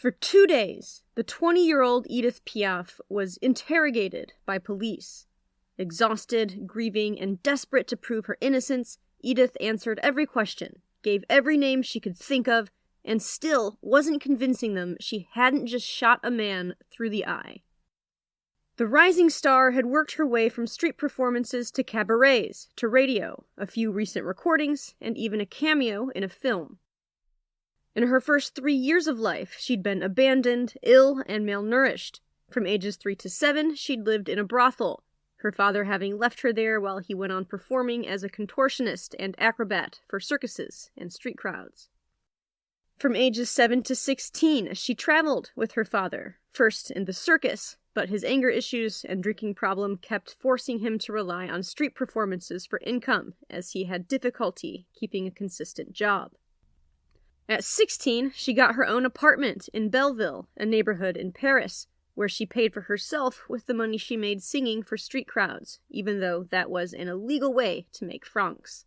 For 2 days, the 20-year-old Édith Piaf was interrogated by police. Exhausted, grieving, and desperate to prove her innocence, Édith answered every question, gave every name she could think of, and still wasn't convincing them she hadn't just shot a man through the eye. The rising star had worked her way from street performances to cabarets, to radio, a few recent recordings, and even a cameo in a film. In her first 3 years of life, she'd been abandoned, ill, and malnourished. From ages 3 to 7, she'd lived in a brothel, her father having left her there while he went on performing as a contortionist and acrobat for circuses and street crowds. From ages 7 to 16, she traveled with her father, first in the circus, but his anger issues and drinking problem kept forcing him to rely on street performances for income, as he had difficulty keeping a consistent job. At 16, she got her own apartment in Belleville, a neighborhood in Paris, where she paid for herself with the money she made singing for street crowds, even though that was an illegal way to make francs.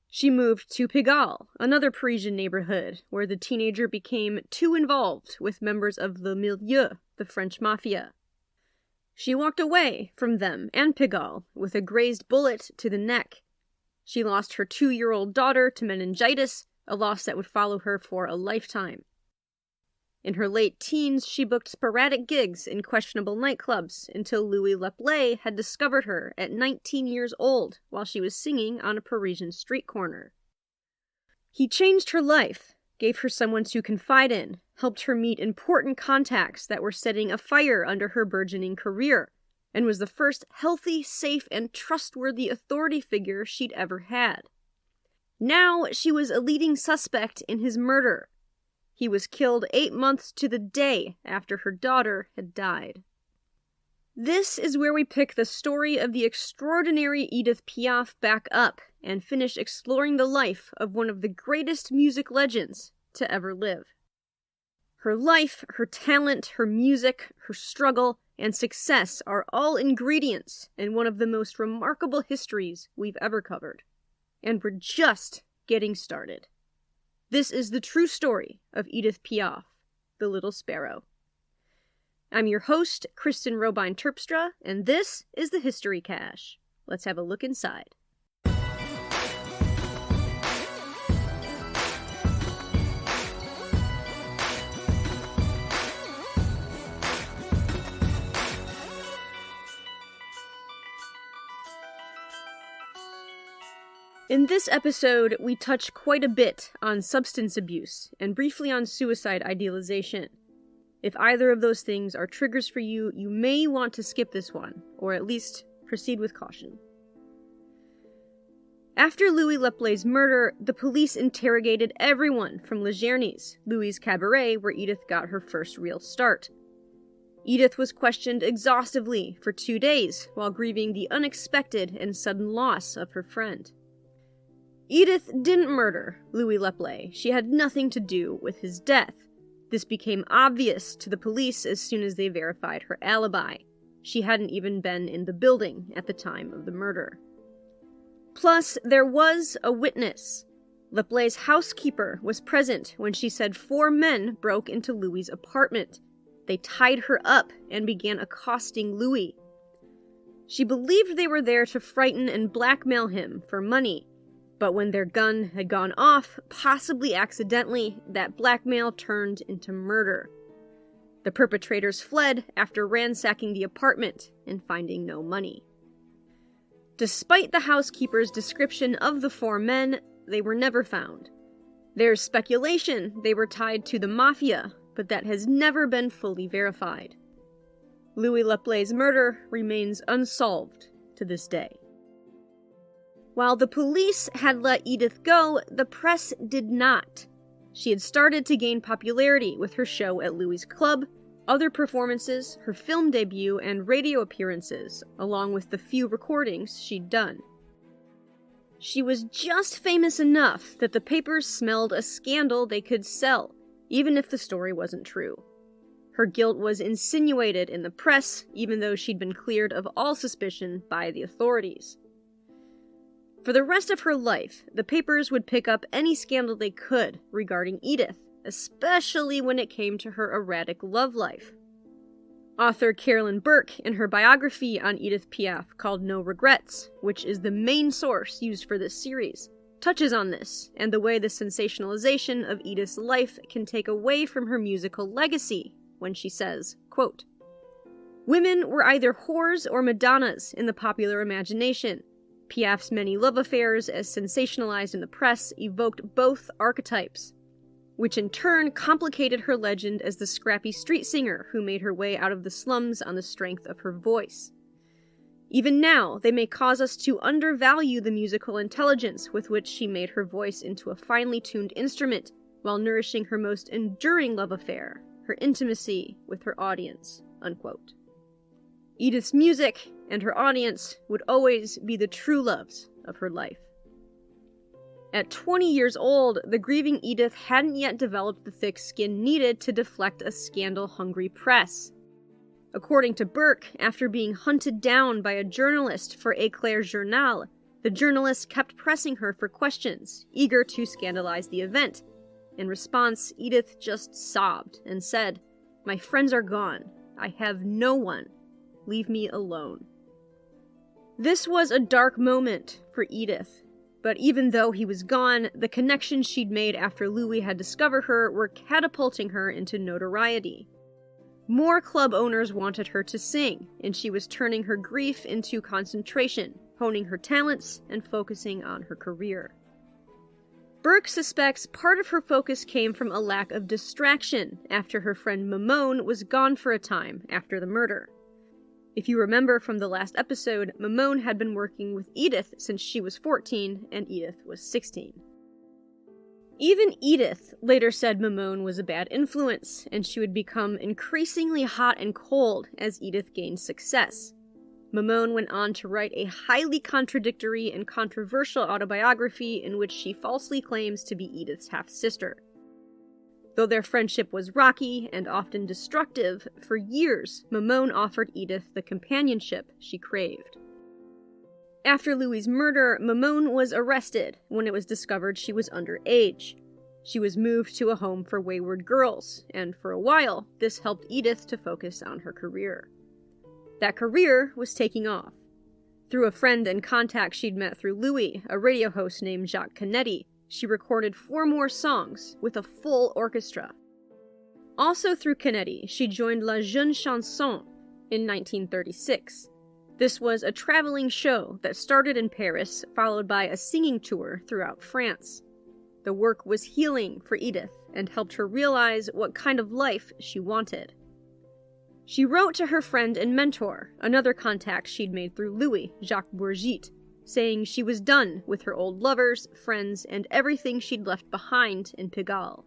She moved to Pigalle, another Parisian neighborhood, where the teenager became too involved with members of the milieu, the French mafia. She walked away from them and Pigalle with a grazed bullet to the neck. She lost her 2-year-old daughter to meningitis, a loss that would follow her for a lifetime. In her late teens, she booked sporadic gigs in questionable nightclubs until Louie Leplée had discovered her at 19 years old while she was singing on a Parisian street corner. He changed her life, gave her someone to confide in, helped her meet important contacts that were setting a fire under her burgeoning career, and was the first healthy, safe, and trustworthy authority figure she'd ever had. Now she was a leading suspect in his murder. He was killed 8 months to the day after her daughter had died. This is where we pick the story of the extraordinary Édith Piaf back up and finish exploring the life of one of the greatest music legends to ever live. Her life, her talent, her music, her struggle, and success are all ingredients in one of the most remarkable histories we've ever covered. And we're just getting started. This is the true story of Édith Piaf, the Little Sparrow. I'm your host, Kristen Robine Terpstra, and this is the History Cache. Let's have a look inside. In this episode, we touch quite a bit on substance abuse and briefly on suicide idealization. If either of those things are triggers for you, you may want to skip this one, or at least proceed with caution. After Louie Leplée's murder, the police interrogated everyone from Le Gerny's, Louie's cabaret where Édith got her first real start. Édith was questioned exhaustively for 2 days while grieving the unexpected and sudden loss of her friend. Édith didn't murder Louie Leplée. She had nothing to do with his death. This became obvious to the police as soon as they verified her alibi. She hadn't even been in the building at the time of the murder. Plus, there was a witness. Leplée's housekeeper was present when she said 4 men broke into Louie's apartment. They tied her up and began accosting Louie. She believed they were there to frighten and blackmail him for money. But when their gun had gone off, possibly accidentally, that blackmail turned into murder. The perpetrators fled after ransacking the apartment and finding no money. Despite the housekeeper's description of the 4 men, they were never found. There's speculation they were tied to the mafia, but that has never been fully verified. Louie Leplée's murder remains unsolved to this day. While the police had let Édith go, the press did not. She had started to gain popularity with her show at Louie's Club, other performances, her film debut, and radio appearances, along with the few recordings she'd done. She was just famous enough that the papers smelled a scandal they could sell, even if the story wasn't true. Her guilt was insinuated in the press, even though she'd been cleared of all suspicion by the authorities. For the rest of her life, the papers would pick up any scandal they could regarding Édith, especially when it came to her erratic love life. Author Carolyn Burke, in her biography on Édith Piaf called No Regrets, which is the main source used for this series, touches on this and the way the sensationalization of Edith's life can take away from her musical legacy when she says, quote, "Women were either whores or Madonnas in the popular imagination. Piaf's many love affairs, as sensationalized in the press, evoked both archetypes, which in turn complicated her legend as the scrappy street singer who made her way out of the slums on the strength of her voice. Even now, they may cause us to undervalue the musical intelligence with which she made her voice into a finely tuned instrument while nourishing her most enduring love affair, her intimacy with her audience." Unquote. Edith's music and her audience would always be the true loves of her life. At 20 years old, the grieving Edith hadn't yet developed the thick skin needed to deflect a scandal-hungry press. According to Burke, after being hunted down by a journalist for Éclair Journal, the journalist kept pressing her for questions, eager to scandalize the event. In response, Edith just sobbed and said, "My friends are gone. I have no one. Leave me alone." This was a dark moment for Edith, but even though he was gone, the connections she'd made after Louie had discovered her were catapulting her into notoriety. More club owners wanted her to sing, and she was turning her grief into concentration, honing her talents, and focusing on her career. Burke suspects part of her focus came from a lack of distraction after her friend Mamone was gone for a time after the murder. If you remember from the last episode, Mamone had been working with Edith since she was 14 and Edith was 16. Even Edith later said Mamone was a bad influence, and she would become increasingly hot and cold as Edith gained success. Mamone went on to write a highly contradictory and controversial autobiography in which she falsely claims to be Edith's half-sister. Though their friendship was rocky and often destructive, for years Mamone offered Edith the companionship she craved. After Louie's murder, Mamone was arrested when it was discovered she was underage. She was moved to a home for wayward girls, and for a while, this helped Edith to focus on her career. That career was taking off. Through a friend and contact she'd met through Louie, a radio host named Jacques Canetti, she recorded 4 more songs with a full orchestra. Also through Canetti, she joined La Jeune Chanson in 1936. This was a traveling show that started in Paris, followed by a singing tour throughout France. The work was healing for Edith and helped her realize what kind of life she wanted. She wrote to her friend and mentor, another contact she'd made through Louie, Jacques Bourgit, saying she was done with her old lovers, friends, and everything she'd left behind in Pigalle.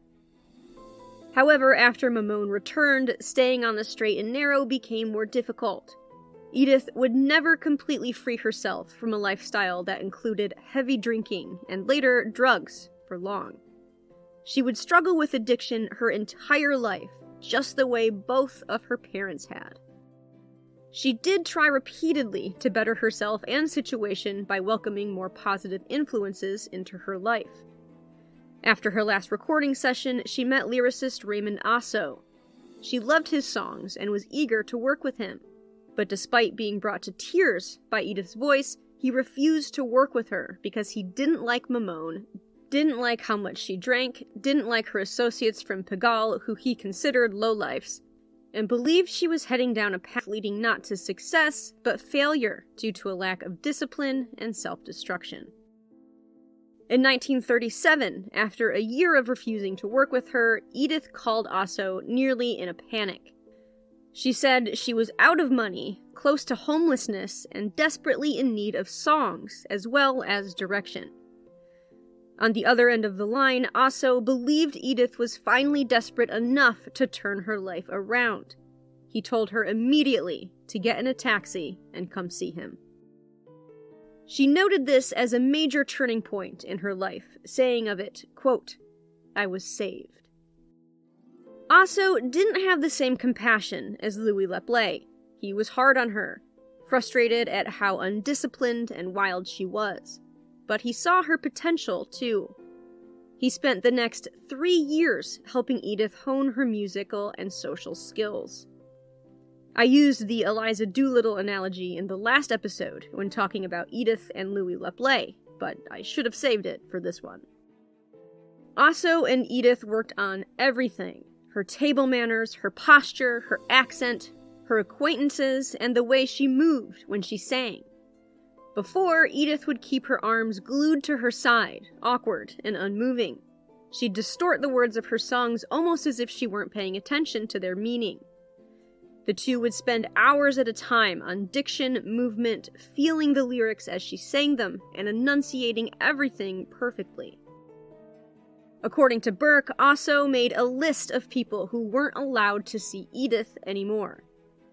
However, after Mamone returned, staying on the straight and narrow became more difficult. Edith would never completely free herself from a lifestyle that included heavy drinking and later drugs for long. She would struggle with addiction her entire life, just the way both of her parents had. She did try repeatedly to better herself and situation by welcoming more positive influences into her life. After her last recording session, she met lyricist Raymond Asso. She loved his songs and was eager to work with him. But despite being brought to tears by Edith's voice, he refused to work with her because he didn't like Mamone, didn't like how much she drank, didn't like her associates from Pigalle who he considered lowlifes, and believed she was heading down a path leading not to success, but failure due to a lack of discipline and self-destruction. In 1937, after a year of refusing to work with her, Edith called Asso nearly in a panic. She said she was out of money, close to homelessness, and desperately in need of songs, as well as direction. On the other end of the line, Asso believed Edith was finally desperate enough to turn her life around. He told her immediately to get in a taxi and come see him. She noted this as a major turning point in her life, saying of it, quote, "I was saved." Asso didn't have the same compassion as Louie Leplée. He was hard on her, frustrated at how undisciplined and wild she was. But he saw her potential, too. He spent the next 3 years helping Edith hone her musical and social skills. I used the Eliza Doolittle analogy in the last episode when talking about Edith and Louie Leplée, but I should have saved it for this one. Aso and Edith worked on everything: her table manners, her posture, her accent, her acquaintances, and the way she moved when she sang. Before, Edith would keep her arms glued to her side, awkward and unmoving. She'd distort the words of her songs almost as if she weren't paying attention to their meaning. The two would spend hours at a time on diction, movement, feeling the lyrics as she sang them, and enunciating everything perfectly. According to Burke, Aso made a list of people who weren't allowed to see Edith anymore.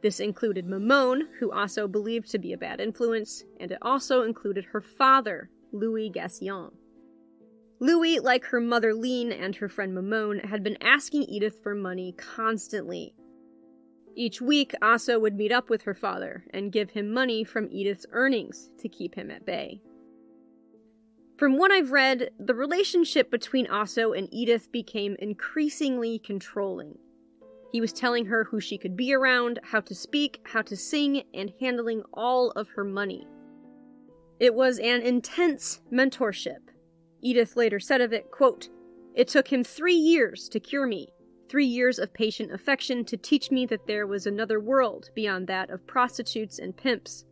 This included Mamone, who Aso believed to be a bad influence, and it also included her father, Louis Gassion. Louis, like her mother Lean and her friend Mamone, had been asking Edith for money constantly. Each week, Aso would meet up with her father and give him money from Edith's earnings to keep him at bay. From what I've read, the relationship between Aso and Edith became increasingly controlling. He was telling her who she could be around, how to speak, how to sing, and handling all of her money. It was an intense mentorship. Edith later said of it, quote, "It took him 3 years to cure me. 3 years of patient affection to teach me that there was another world beyond that of prostitutes and pimps.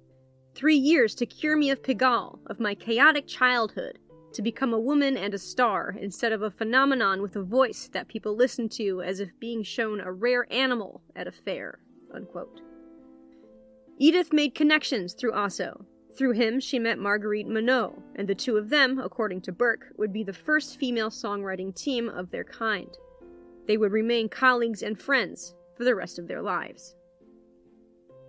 3 years to cure me of Pigalle, of my chaotic childhood, to become a woman and a star instead of a phenomenon with a voice that people listen to as if being shown a rare animal at a fair." Unquote. Edith made connections through Aso. Through him, she met Marguerite Monod, and the two of them, according to Burke, would be the first female songwriting team of their kind. They would remain colleagues and friends for the rest of their lives.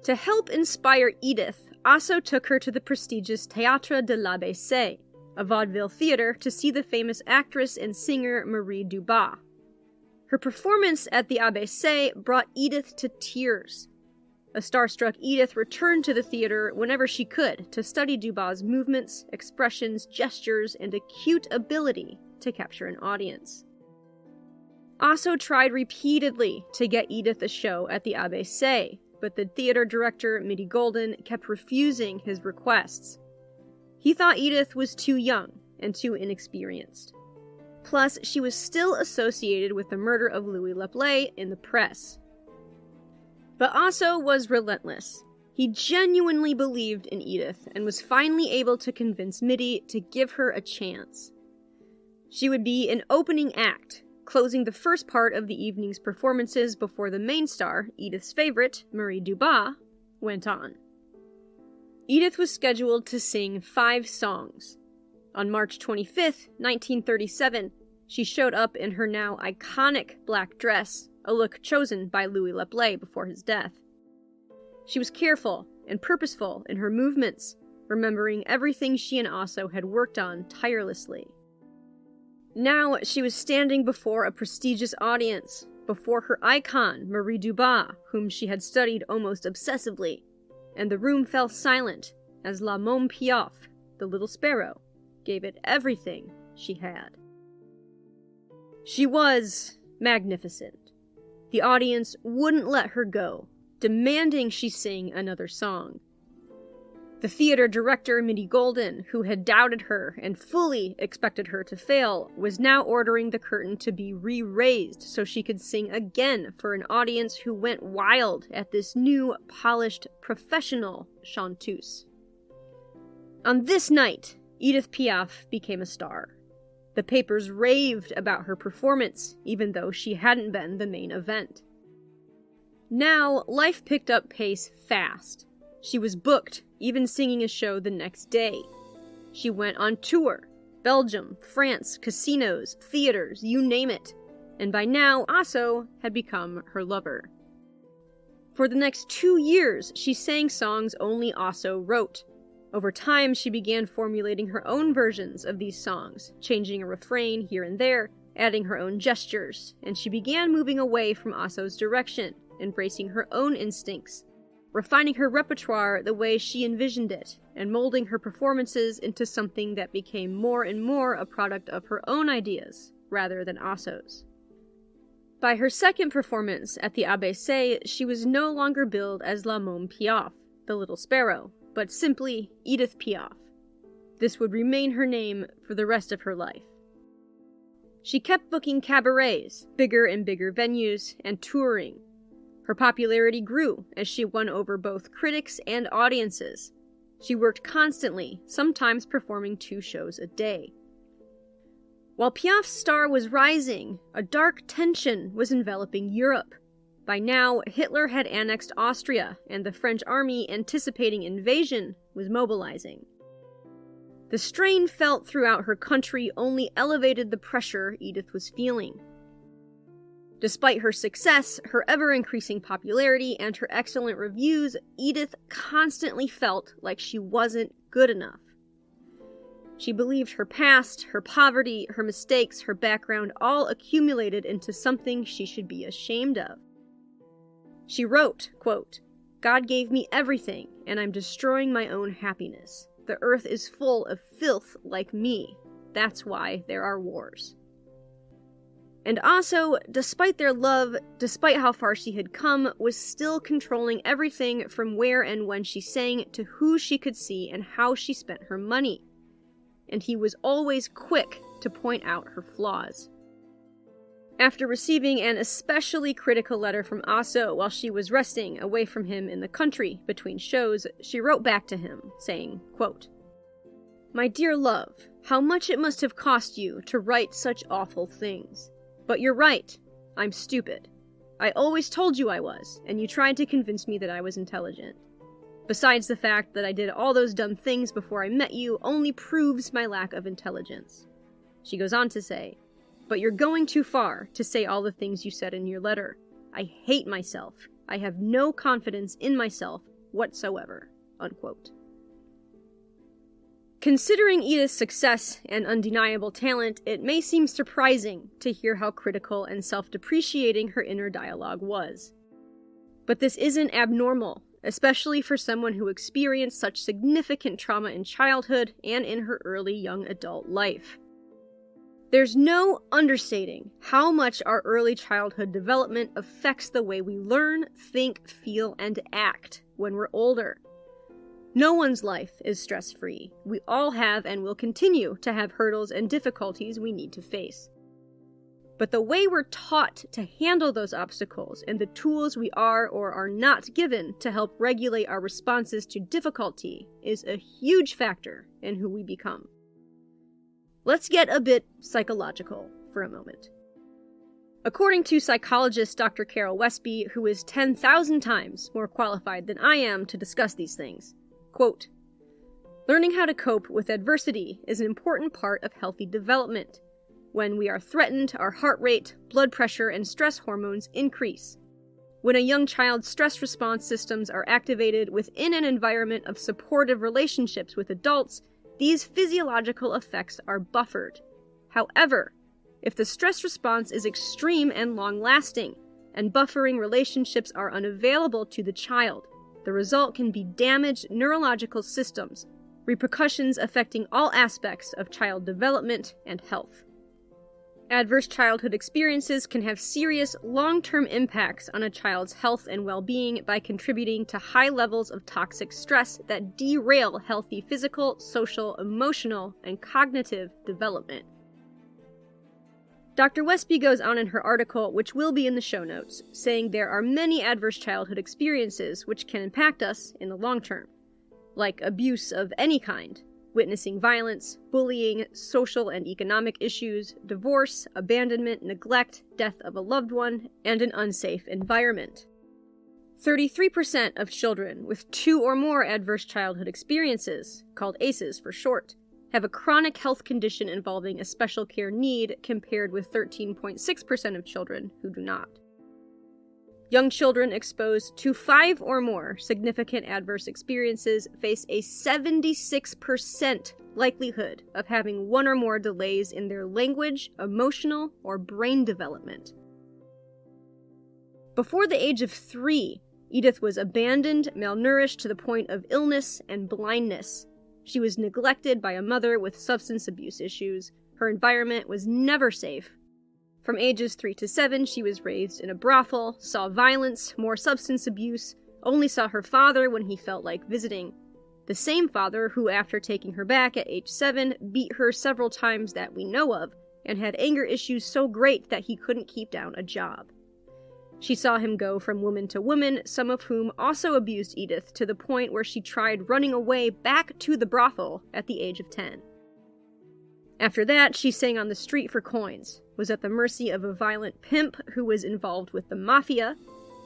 To help inspire Edith, Aso took her to the prestigious Théâtre de l'Abbé, a vaudeville theater, to see the famous actress and singer Marie Dubois. Her performance at the Abbé brought Edith to tears. A starstruck Edith returned to the theater whenever she could to study Dubois' movements, expressions, gestures, and acute ability to capture an audience. Aso tried repeatedly to get Edith a show at the Abbé, but the theater director, Mitty Golden, kept refusing his requests. He thought Edith was too young and too inexperienced. Plus, she was still associated with the murder of Louie Leplée in the press. But Aso was relentless. He genuinely believed in Edith and was finally able to convince Mitty to give her a chance. She would be an opening act, closing the first part of the evening's performances before the main star, Edith's favorite, Marie Dubois, went on. Edith was scheduled to sing 5 songs. On March 25th, 1937, she showed up in her now iconic black dress, a look chosen by Louie Leplée before his death. She was careful and purposeful in her movements, remembering everything she and Aso had worked on tirelessly. Now she was standing before a prestigious audience, before her icon, Marie Dubois, whom she had studied almost obsessively, and the room fell silent as la Môme Piaf, the Little Sparrow, gave it everything she had. She was magnificent. The audience wouldn't let her go, demanding she sing another song. The theater director, Mitty Golden, who had doubted her and fully expected her to fail, was now ordering the curtain to be re-raised so she could sing again for an audience who went wild at this new, polished, professional chanteuse. On this night, Édith Piaf became a star. The papers raved about her performance, even though she hadn't been the main event. Now, life picked up pace fast. She was booked, even singing a show the next day. She went on tour. Belgium, France, casinos, theaters, you name it. And by now, Aso had become her lover. For the next 2 years, she sang songs only Aso wrote. Over time, she began formulating her own versions of these songs, changing a refrain here and there, adding her own gestures, and she began moving away from Aso's direction, embracing her own instincts, refining her repertoire the way she envisioned it, and molding her performances into something that became more and more a product of her own ideas, rather than Asso's. By her second performance at the ABC, she was no longer billed as La Môme Piaf, the Little Sparrow, but simply Édith Piaf. This would remain her name for the rest of her life. She kept booking cabarets, bigger and bigger venues, and touring. Her popularity grew as she won over both critics and audiences. She worked constantly, sometimes performing 2 shows a day. While Piaf's star was rising, a dark tension was enveloping Europe. By now, Hitler had annexed Austria, and the French army, anticipating invasion, was mobilizing. The strain felt throughout her country only elevated the pressure Édith was feeling. Despite her success, her ever-increasing popularity, and her excellent reviews, Édith constantly felt like she wasn't good enough. She believed her past, her poverty, her mistakes, her background all accumulated into something she should be ashamed of. She wrote, quote, "God gave me everything, and I'm destroying my own happiness. The earth is full of filth like me. That's why there are wars." And Asso, despite their love, despite how far she had come, was still controlling everything from where and when she sang to who she could see and how she spent her money. And he was always quick to point out her flaws. After receiving an especially critical letter from Asso while she was resting away from him in the country between shows, she wrote back to him, saying, quote, "My dear love, how much it must have cost you to write such awful things. But you're right, I'm stupid. I always told you I was, and you tried to convince me that I was intelligent. Besides, the fact that I did all those dumb things before I met you only proves my lack of intelligence." She goes on to say, "But you're going too far to say all the things you said in your letter. I hate myself. I have no confidence in myself whatsoever." Unquote. Considering Édith's success and undeniable talent, it may seem surprising to hear how critical and self-depreciating her inner dialogue was. But this isn't abnormal, especially for someone who experienced such significant trauma in childhood and in her early young adult life. There's no understating how much our early childhood development affects the way we learn, think, feel, and act when we're older. No one's life is stress-free. We all have and will continue to have hurdles and difficulties we need to face. But the way we're taught to handle those obstacles and the tools we are or are not given to help regulate our responses to difficulty is a huge factor in who we become. Let's get a bit psychological for a moment. According to psychologist Dr. Carol Westby, who is 10,000 times more qualified than I am to discuss these things, quote, "Learning how to cope with adversity is an important part of healthy development. When we are threatened, our heart rate, blood pressure, and stress hormones increase. When a young child's stress response systems are activated within an environment of supportive relationships with adults, these physiological effects are buffered. However, if the stress response is extreme and long-lasting, and buffering relationships are unavailable to the child, the result can be damaged neurological systems, repercussions affecting all aspects of child development and health. Adverse childhood experiences can have serious long-term impacts on a child's health and well-being by contributing to high levels of toxic stress that derail healthy physical, social, emotional, and cognitive development." Dr. Westby goes on in her article, which will be in the show notes, saying there are many adverse childhood experiences which can impact us in the long term, like abuse of any kind, witnessing violence, bullying, social and economic issues, divorce, abandonment, neglect, death of a loved one, and an unsafe environment. 33% of children with 2 or more adverse childhood experiences, called ACEs for short, have a chronic health condition involving a special care need, compared with 13.6% of children who do not. Young children exposed to 5 or more significant adverse experiences face a 76% likelihood of having 1 or more delays in their language, emotional, or brain development. Before the age of 3, Edith was abandoned, malnourished to the point of illness and blindness. She was neglected by a mother with substance abuse issues. Her environment was never safe. From ages 3 to 7, she was raised in a brothel, saw violence, more substance abuse, only saw her father when he felt like visiting. The same father who, after taking her back at age 7, beat her several times that we know of, and had anger issues so great that he couldn't keep down a job. She saw him go from woman to woman, some of whom also abused Edith to the point where she tried running away back to the brothel at the age of 10. After that, she sang on the street for coins, was at the mercy of a violent pimp who was involved with the mafia.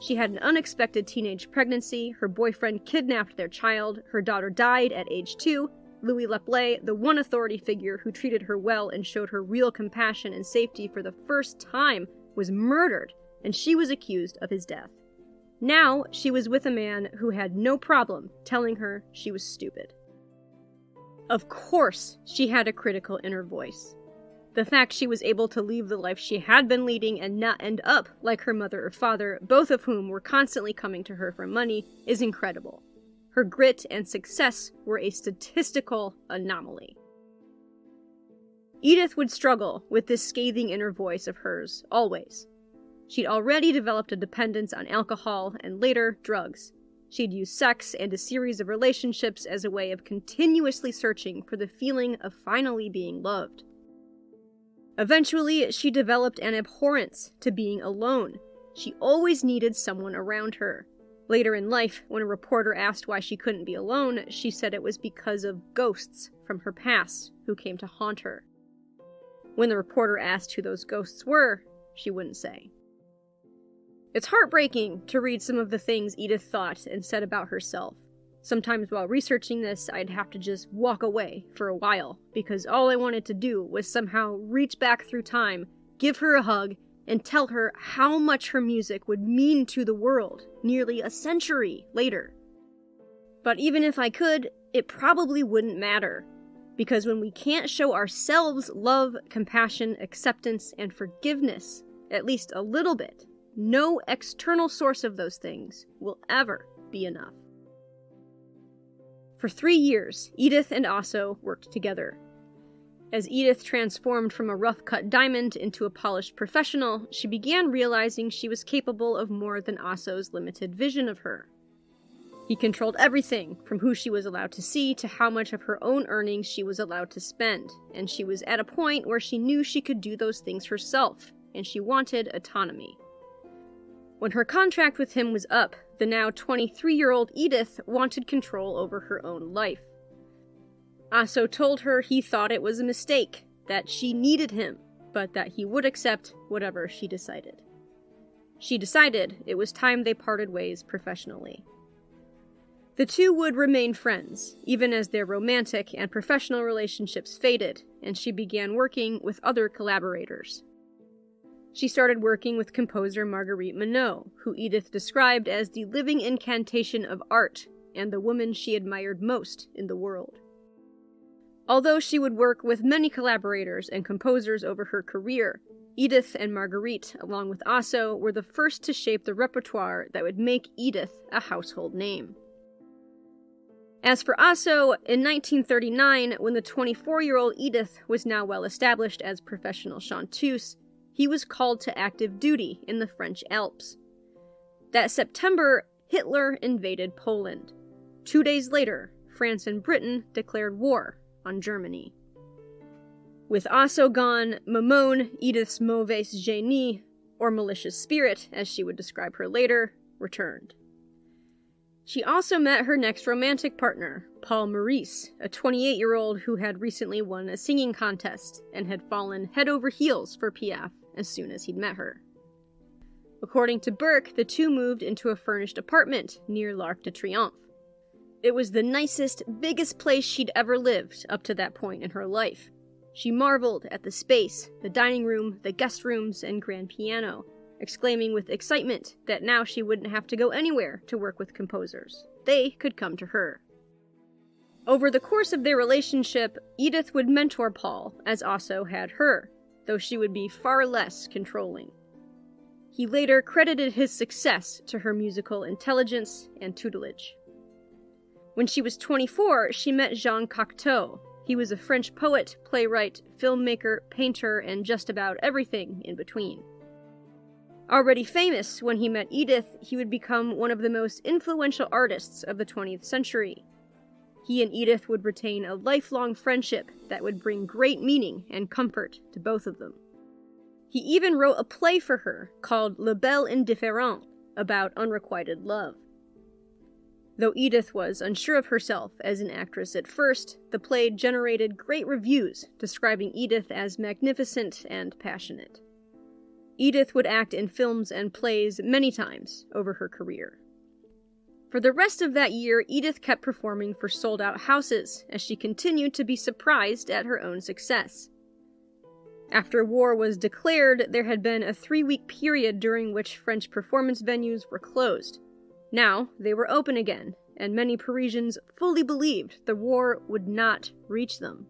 She had an unexpected teenage pregnancy, her boyfriend kidnapped their child, her daughter died at age 2, Louie Leplée, the one authority figure who treated her well and showed her real compassion and safety for the first time, was murdered, and she was accused of his death. Now, she was with a man who had no problem telling her she was stupid. Of course, she had a critical inner voice. The fact she was able to leave the life she had been leading and not end up like her mother or father, both of whom were constantly coming to her for money, is incredible. Her grit and success were a statistical anomaly. Edith would struggle with this scathing inner voice of hers, always. She'd already developed a dependence on alcohol and later drugs. She'd used sex and a series of relationships as a way of continuously searching for the feeling of finally being loved. Eventually, she developed an abhorrence to being alone. She always needed someone around her. Later in life, when a reporter asked why she couldn't be alone, she said it was because of ghosts from her past who came to haunt her. When the reporter asked who those ghosts were, she wouldn't say. It's heartbreaking to read some of the things Edith thought and said about herself. Sometimes while researching this, I'd have to just walk away for a while, because all I wanted to do was somehow reach back through time, give her a hug, and tell her how much her music would mean to the world nearly a century later. But even if I could, it probably wouldn't matter, because when we can't show ourselves love, compassion, acceptance, and forgiveness, at least a little bit, no external source of those things will ever be enough. For 3 years, Edith and Asso worked together. As Edith transformed from a rough-cut diamond into a polished professional, she began realizing she was capable of more than Asso's limited vision of her. He controlled everything, from who she was allowed to see to how much of her own earnings she was allowed to spend, and she was at a point where she knew she could do those things herself, and she wanted autonomy. When her contract with him was up, the now 23-year-old Edith wanted control over her own life. Asso told her he thought it was a mistake, that she needed him, but that he would accept whatever she decided. She decided it was time they parted ways professionally. The two would remain friends, even as their romantic and professional relationships faded, and she began working with other collaborators. She started working with composer Marguerite Monod, who Edith described as the living incantation of art and the woman she admired most in the world. Although she would work with many collaborators and composers over her career, Edith and Marguerite, along with Asso, were the first to shape the repertoire that would make Edith a household name. As for Asso, in 1939, when the 24-year-old Edith was now well established as professional chanteuse, he was called to active duty in the French Alps. That September, Hitler invaded Poland. 2 days later, France and Britain declared war on Germany. With Asso gone, Mamone, Edith's mauvaise génie, or malicious spirit, as she would describe her later, returned. She also met her next romantic partner, Paul Maurice, a 28-year-old who had recently won a singing contest and had fallen head over heels for Piaf as soon as he'd met her. According to Burke, the two moved into a furnished apartment near l'Arc de Triomphe. It was the nicest, biggest place she'd ever lived up to that point in her life. She marveled at the space, the dining room, the guest rooms, and grand piano, exclaiming with excitement that now she wouldn't have to go anywhere to work with composers. They could come to her. Over the course of their relationship, Edith would mentor Paul, as Asso had her, though she would be far less controlling. He later credited his success to her musical intelligence and tutelage. When she was 24, she met Jean Cocteau. He was a French poet, playwright, filmmaker, painter, and just about everything in between. Already famous when he met Edith, he would become one of the most influential artists of the 20th century. He and Edith would retain a lifelong friendship that would bring great meaning and comfort to both of them. He even wrote a play for her called Le Bel Indifférent, about unrequited love. Though Edith was unsure of herself as an actress at first, the play generated great reviews describing Edith as magnificent and passionate. Edith would act in films and plays many times over her career. For the rest of that year, Edith kept performing for sold-out houses as she continued to be surprised at her own success. After war was declared, there had been a 3-week period during which French performance venues were closed. Now, they were open again, and many Parisians fully believed the war would not reach them.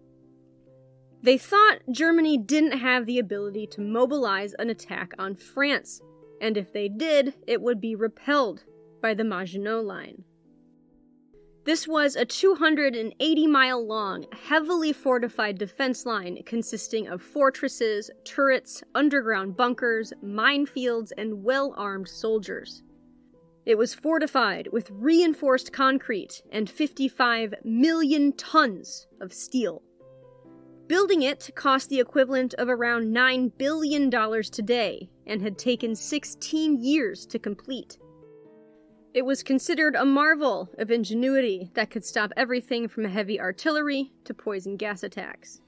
They thought Germany didn't have the ability to mobilize an attack on France, and if they did, it would be repelled by the Maginot Line. This was a 280-mile-long, heavily fortified defense line consisting of fortresses, turrets, underground bunkers, minefields, and well-armed soldiers. It was fortified with reinforced concrete and 55 million tons of steel. Building it cost the equivalent of around $9 billion today and had taken 16 years to complete. It was considered a marvel of ingenuity that could stop everything from heavy artillery to poison gas attacks.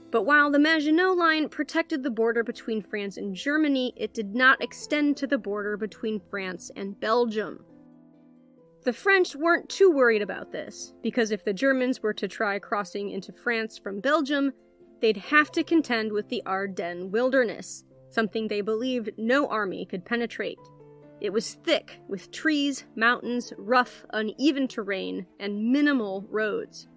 But while the Maginot Line protected the border between France and Germany, it did not extend to the border between France and Belgium. The French weren't too worried about this, because if the Germans were to try crossing into France from Belgium, they'd have to contend with the Ardennes wilderness, something they believed no army could penetrate. It was thick, with trees, mountains, rough, uneven terrain, and minimal roads.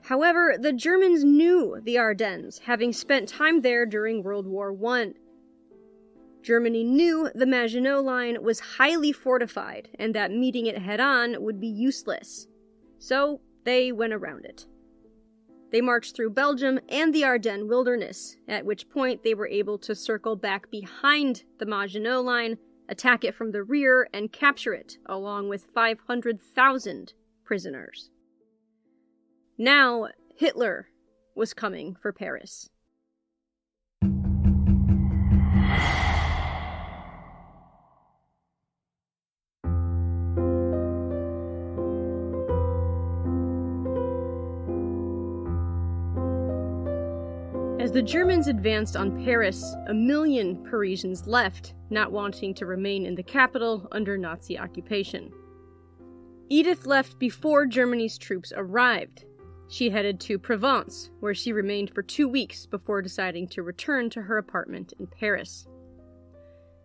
However, the Germans knew the Ardennes, having spent time there during World War I. Germany knew the Maginot Line was highly fortified and that meeting it head-on would be useless. So they went around it. They marched through Belgium and the Ardennes wilderness, at which point they were able to circle back behind the Maginot Line, attack it from the rear, and capture it, along with 500,000 prisoners. Now, Hitler was coming for Paris. As the Germans advanced on Paris, 1 million Parisians left, not wanting to remain in the capital under Nazi occupation. Edith left before Germany's troops arrived. She headed to Provence, where she remained for 2 weeks before deciding to return to her apartment in Paris.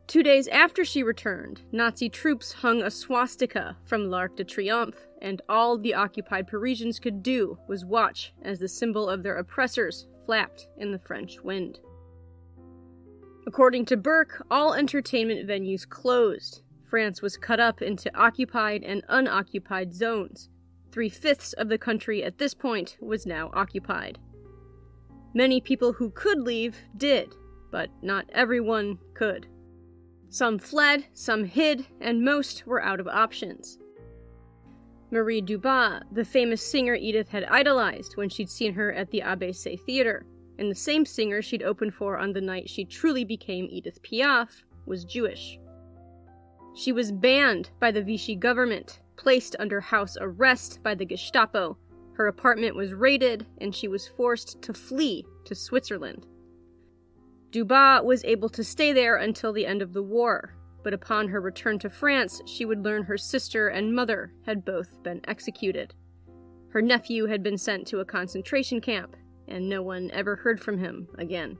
2 days after she returned, Nazi troops hung a swastika from l'Arc de Triomphe, and all the occupied Parisians could do was watch as the symbol of their oppressors flapped in the French wind. According to Burke, all entertainment venues closed. France was cut up into occupied and unoccupied zones. 3/5 of the country at this point was now occupied. Many people who could leave did, but not everyone could. Some fled, some hid, and most were out of options. Marie Dubois, the famous singer Edith had idolized when she'd seen her at the ABC Theater, and the same singer she'd opened for on the night she truly became Édith Piaf, was Jewish. She was banned by the Vichy government, placed under house arrest by the Gestapo, her apartment was raided, and she was forced to flee to Switzerland. Dubois was able to stay there until the end of the war, but upon her return to France, she would learn her sister and mother had both been executed. Her nephew had been sent to a concentration camp, and no one ever heard from him again.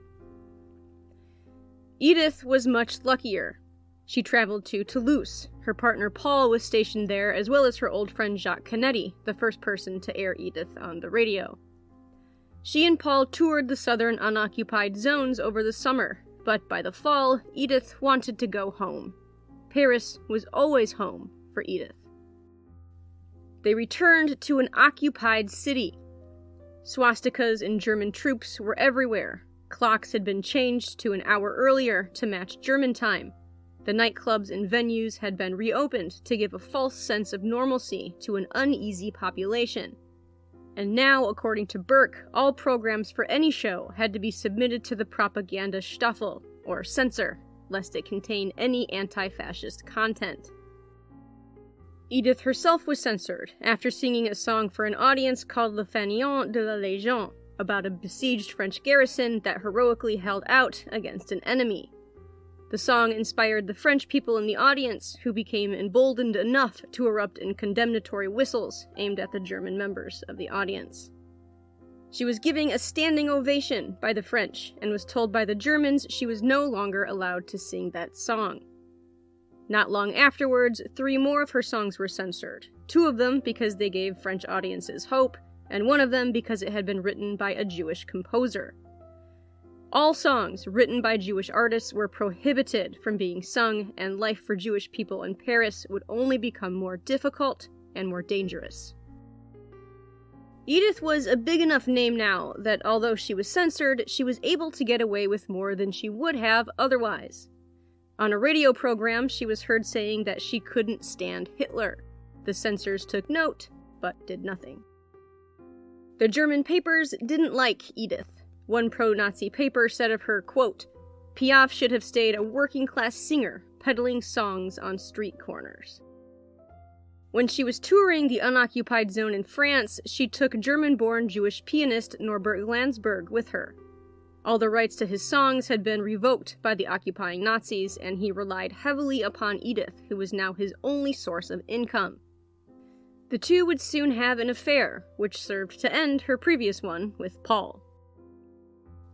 Edith was much luckier. She traveled to Toulouse. Her partner Paul was stationed there, as well as her old friend Jacques Canetti, the first person to air Edith on the radio. She and Paul toured the southern unoccupied zones over the summer, but by the fall, Édith wanted to go home. Paris was always home for Édith. They returned to an occupied city. Swastikas and German troops were everywhere. Clocks had been changed to an hour earlier to match German time. The nightclubs and venues had been reopened to give a false sense of normalcy to an uneasy population. And now, according to Burke, all programs for any show had to be submitted to the Propaganda-Staffel, or censor, lest it contain any anti-fascist content. Édith herself was censored after singing a song for an audience called Le Fainéant de la Légion, about a besieged French garrison that heroically held out against an enemy. The song inspired the French people in the audience, who became emboldened enough to erupt in condemnatory whistles aimed at the German members of the audience. She was giving a standing ovation by the French, and was told by the Germans she was no longer allowed to sing that song. Not long afterwards, 3 more of her songs were censored, 2 of them because they gave French audiences hope, and 1 of them because it had been written by a Jewish composer. All songs written by Jewish artists were prohibited from being sung, and life for Jewish people in Paris would only become more difficult and more dangerous. Édith was a big enough name now that although she was censored, she was able to get away with more than she would have otherwise. On a radio program, she was heard saying that she couldn't stand Hitler. The censors took note, but did nothing. The German papers didn't like Édith. One pro-Nazi paper said of her, quote, "Piaf should have stayed a working-class singer, peddling songs on street corners." When she was touring the unoccupied zone in France, she took German-born Jewish pianist Norbert Glansberg with her. All the rights to his songs had been revoked by the occupying Nazis, and he relied heavily upon Édith, who was now his only source of income. The two would soon have an affair, which served to end her previous one with Paul.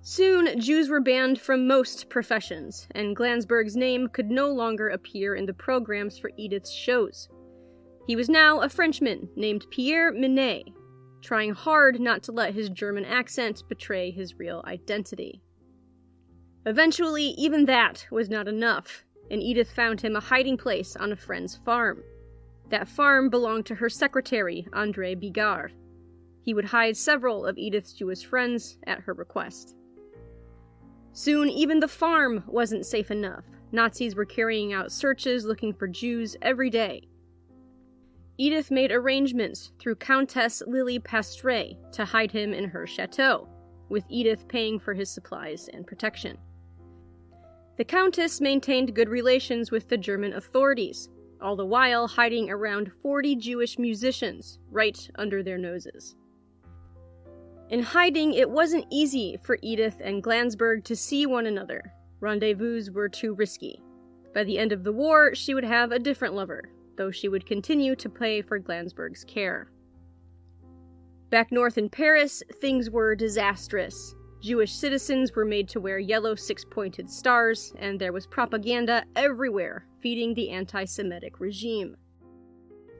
Soon, Jews were banned from most professions, and Glansberg's name could no longer appear in the programs for Édith's shows. He was now a Frenchman named Pierre Minet, trying hard not to let his German accent betray his real identity. Eventually, even that was not enough, and Édith found him a hiding place on a friend's farm. That farm belonged to her secretary, André Bigard. He would hide several of Édith's Jewish friends at her request. Soon, even the farm wasn't safe enough. Nazis were carrying out searches looking for Jews every day. Édith made arrangements through Countess Lily Pastre to hide him in her chateau, with Édith paying for his supplies and protection. The Countess maintained good relations with the German authorities, all the while hiding around 40 Jewish musicians right under their noses. In hiding, it wasn't easy for Édith and Glansberg to see one another. Rendezvous were too risky. By the end of the war, she would have a different lover, though she would continue to pay for Glansberg's care. Back north in Paris, things were disastrous. Jewish citizens were made to wear yellow 6-pointed stars, and there was propaganda everywhere feeding the anti-Semitic regime.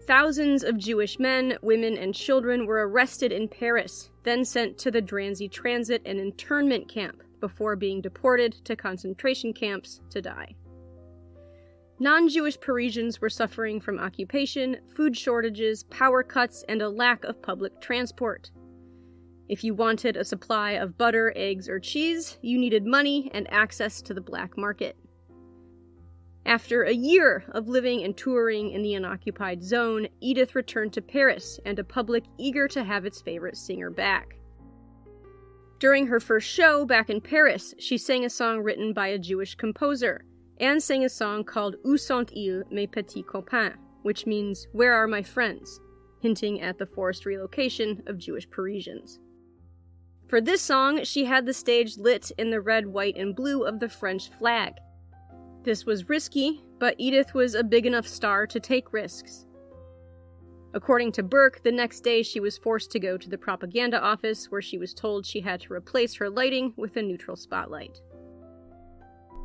Thousands of Jewish men, women, and children were arrested in Paris, then sent to the Drancy transit and internment camp before being deported to concentration camps to die. Non-Jewish Parisians were suffering from occupation, food shortages, power cuts, and a lack of public transport. If you wanted a supply of butter, eggs, or cheese, you needed money and access to the black market. After a year of living and touring in the unoccupied zone, Édith returned to Paris and a public eager to have its favorite singer back. During her first show back in Paris, she sang a song written by a Jewish composer, and sang a song called Où sont-ils mes petits copains, which means, Where are my friends?, hinting at the forced relocation of Jewish Parisians. For this song, she had the stage lit in the red, white, and blue of the French flag. This was risky, but Édith was a big enough star to take risks. According to Burke, the next day she was forced to go to the propaganda office, where she was told she had to replace her lighting with a neutral spotlight.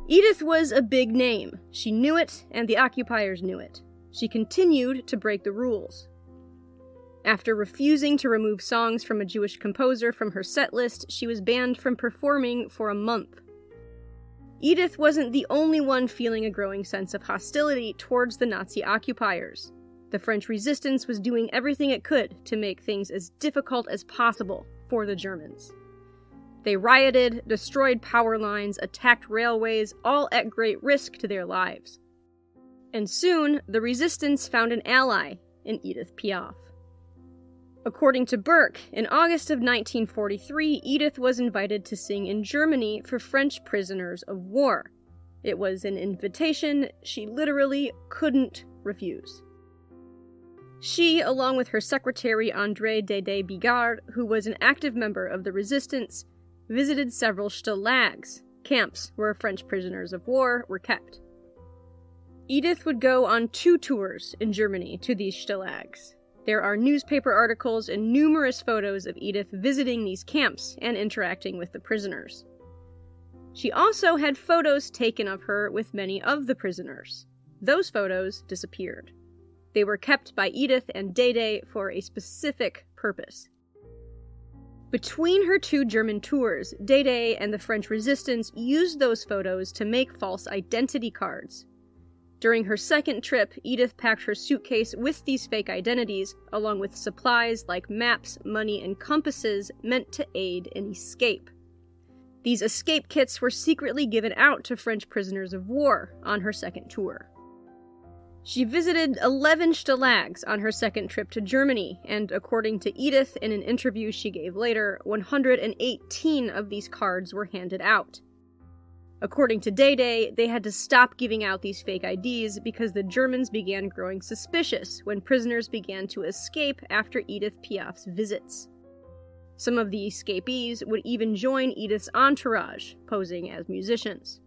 Édith was a big name. She knew it, and the occupiers knew it. She continued to break the rules. After refusing to remove songs from a Jewish composer from her set list, she was banned from performing for a month. Edith wasn't the only one feeling a growing sense of hostility towards the Nazi occupiers. The French resistance was doing everything it could to make things as difficult as possible for the Germans. They rioted, destroyed power lines, attacked railways, all at great risk to their lives. And soon, the resistance found an ally in Édith Piaf. According to Burke, in August of 1943, Edith was invited to sing in Germany for French prisoners of war. It was an invitation she literally couldn't refuse. She, along with her secretary André Dédé Bigard, who was an active member of the resistance, visited several stalags, camps where French prisoners of war were kept. Edith would go on 2 tours in Germany to these stalags. There are newspaper articles and numerous photos of Edith visiting these camps and interacting with the prisoners. She also had photos taken of her with many of the prisoners. Those photos disappeared. They were kept by Edith and Dédé for a specific purpose. Between her 2 German tours, Dédé and the French resistance used those photos to make false identity cards. During her second trip, Edith packed her suitcase with these fake identities, along with supplies like maps, money, and compasses meant to aid in escape. These escape kits were secretly given out to French prisoners of war on her second tour. She visited 11 stalags on her second trip to Germany, and according to Edith in an interview she gave later, 118 of these cards were handed out. According to Dédé, they had to stop giving out these fake IDs because the Germans began growing suspicious when prisoners began to escape after Édith Piaf's visits. Some of the escapees would even join Edith's entourage, posing as musicians.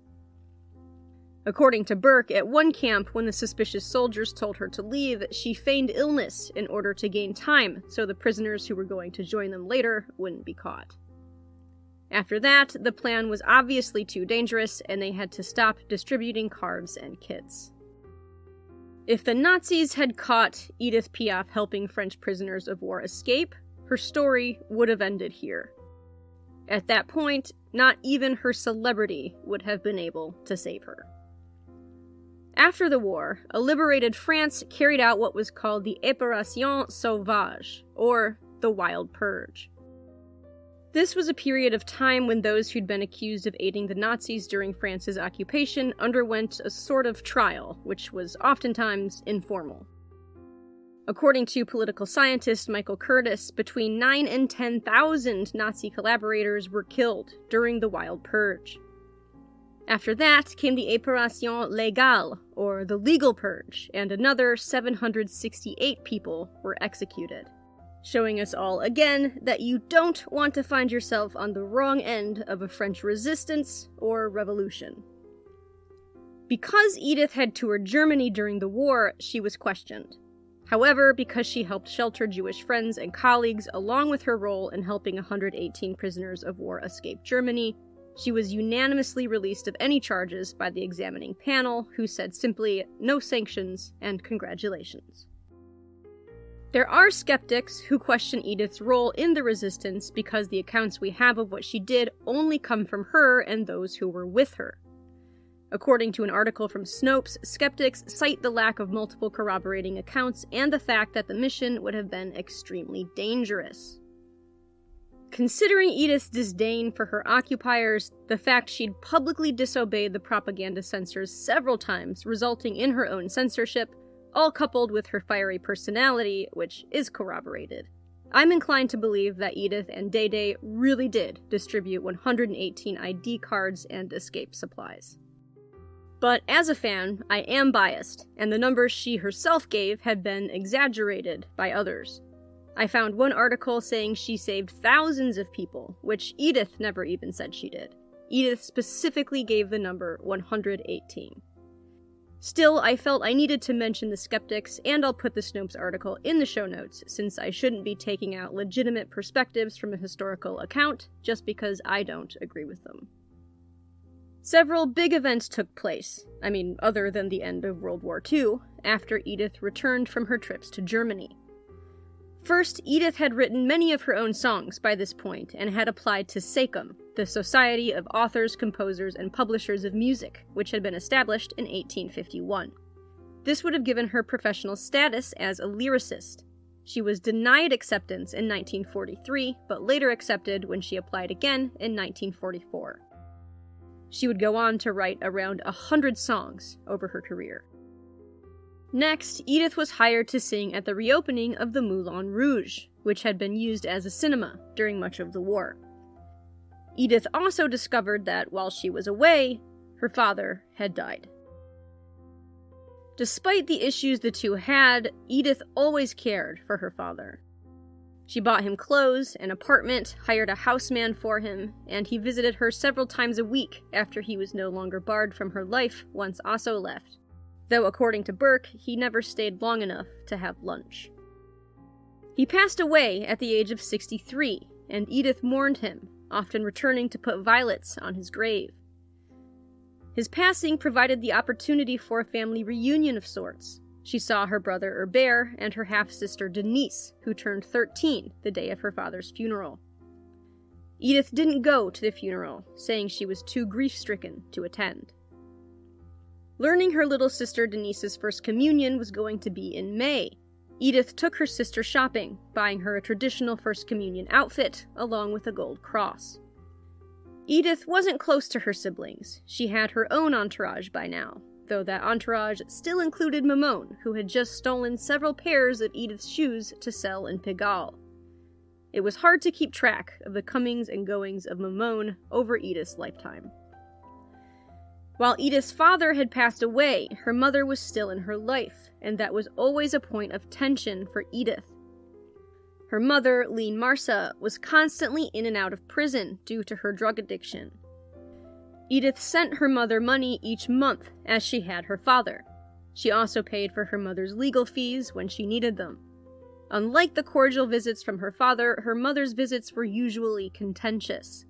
According to Burke, at one camp, when the suspicious soldiers told her to leave, she feigned illness in order to gain time so the prisoners who were going to join them later wouldn't be caught. After that, the plan was obviously too dangerous, and they had to stop distributing cards and kits. If the Nazis had caught Édith Piaf helping French prisoners of war escape, her story would have ended here. At that point, not even her celebrity would have been able to save her. After the war, a liberated France carried out what was called the Opération Sauvage, or the Wild Purge. This was a period of time when those who'd been accused of aiding the Nazis during France's occupation underwent a sort of trial, which was oftentimes informal. According to political scientist Michael Curtis, between 9,000 and 10,000 Nazi collaborators were killed during the Wild Purge. After that came the Opération Légale, or the Legal Purge, and another 768 people were executed, showing us all again that you don't want to find yourself on the wrong end of a French resistance or revolution. Because Edith had toured Germany during the war, she was questioned. However, because she helped shelter Jewish friends and colleagues along with her role in helping 118 prisoners of war escape Germany, she was unanimously released of any charges by the examining panel, who said simply, "No sanctions and congratulations." There are skeptics who question Edith's role in the resistance because the accounts we have of what she did only come from her and those who were with her. According to an article from Snopes, skeptics cite the lack of multiple corroborating accounts and the fact that the mission would have been extremely dangerous. Considering Edith's disdain for her occupiers, the fact she'd publicly disobeyed the propaganda censors several times, resulting in her own censorship, all coupled with her fiery personality, which is corroborated, I'm inclined to believe that Edith and Dédé really did distribute 118 ID cards and escape supplies. But as a fan, I am biased, and the numbers she herself gave had been exaggerated by others. I found one article saying she saved thousands of people, which Edith never even said she did. Edith specifically gave the number 118. Still, I felt I needed to mention the skeptics, and I'll put the Snopes article in the show notes, since I shouldn't be taking out legitimate perspectives from a historical account just because I don't agree with them. Several big events took place, other than the end of World War II, after Edith returned from her trips to Germany. First, Edith had written many of her own songs by this point and had applied to SACM, the Society of Authors, Composers, and Publishers of Music, which had been established in 1851. This would have given her professional status as a lyricist. She was denied acceptance in 1943, but later accepted when she applied again in 1944. She would go on to write around 100 songs over her career. Next, Edith was hired to sing at the reopening of the Moulin Rouge, which had been used as a cinema during much of the war. Edith also discovered that while she was away, her father had died. Despite the issues the two had, Edith always cared for her father. She bought him clothes, an apartment, hired a houseman for him, and he visited her several times a week after he was no longer barred from her life once Osso left. Though according to Burke, he never stayed long enough to have lunch. He passed away at the age of 63, and Edith mourned him, often returning to put violets on his grave. His passing provided the opportunity for a family reunion of sorts. She saw her brother Herbert and her half-sister Denise, who turned 13 the day of her father's funeral. Edith didn't go to the funeral, saying she was too grief-stricken to attend. Learning her little sister Denise's first communion was going to be in May, Edith took her sister shopping, buying her a traditional First Communion outfit, along with a gold cross. Edith wasn't close to her siblings. She had her own entourage by now, though that entourage still included Mamone, who had just stolen several pairs of Edith's shoes to sell in Pigalle. It was hard to keep track of the comings and goings of Mamone over Edith's lifetime. While Edith's father had passed away, her mother was still in her life, and that was always a point of tension for Edith. Her mother, Lean Marsa, was constantly in and out of prison due to her drug addiction. Edith sent her mother money each month, as she had her father. She also paid for her mother's legal fees when she needed them. Unlike the cordial visits from her father, her mother's visits were usually contentious.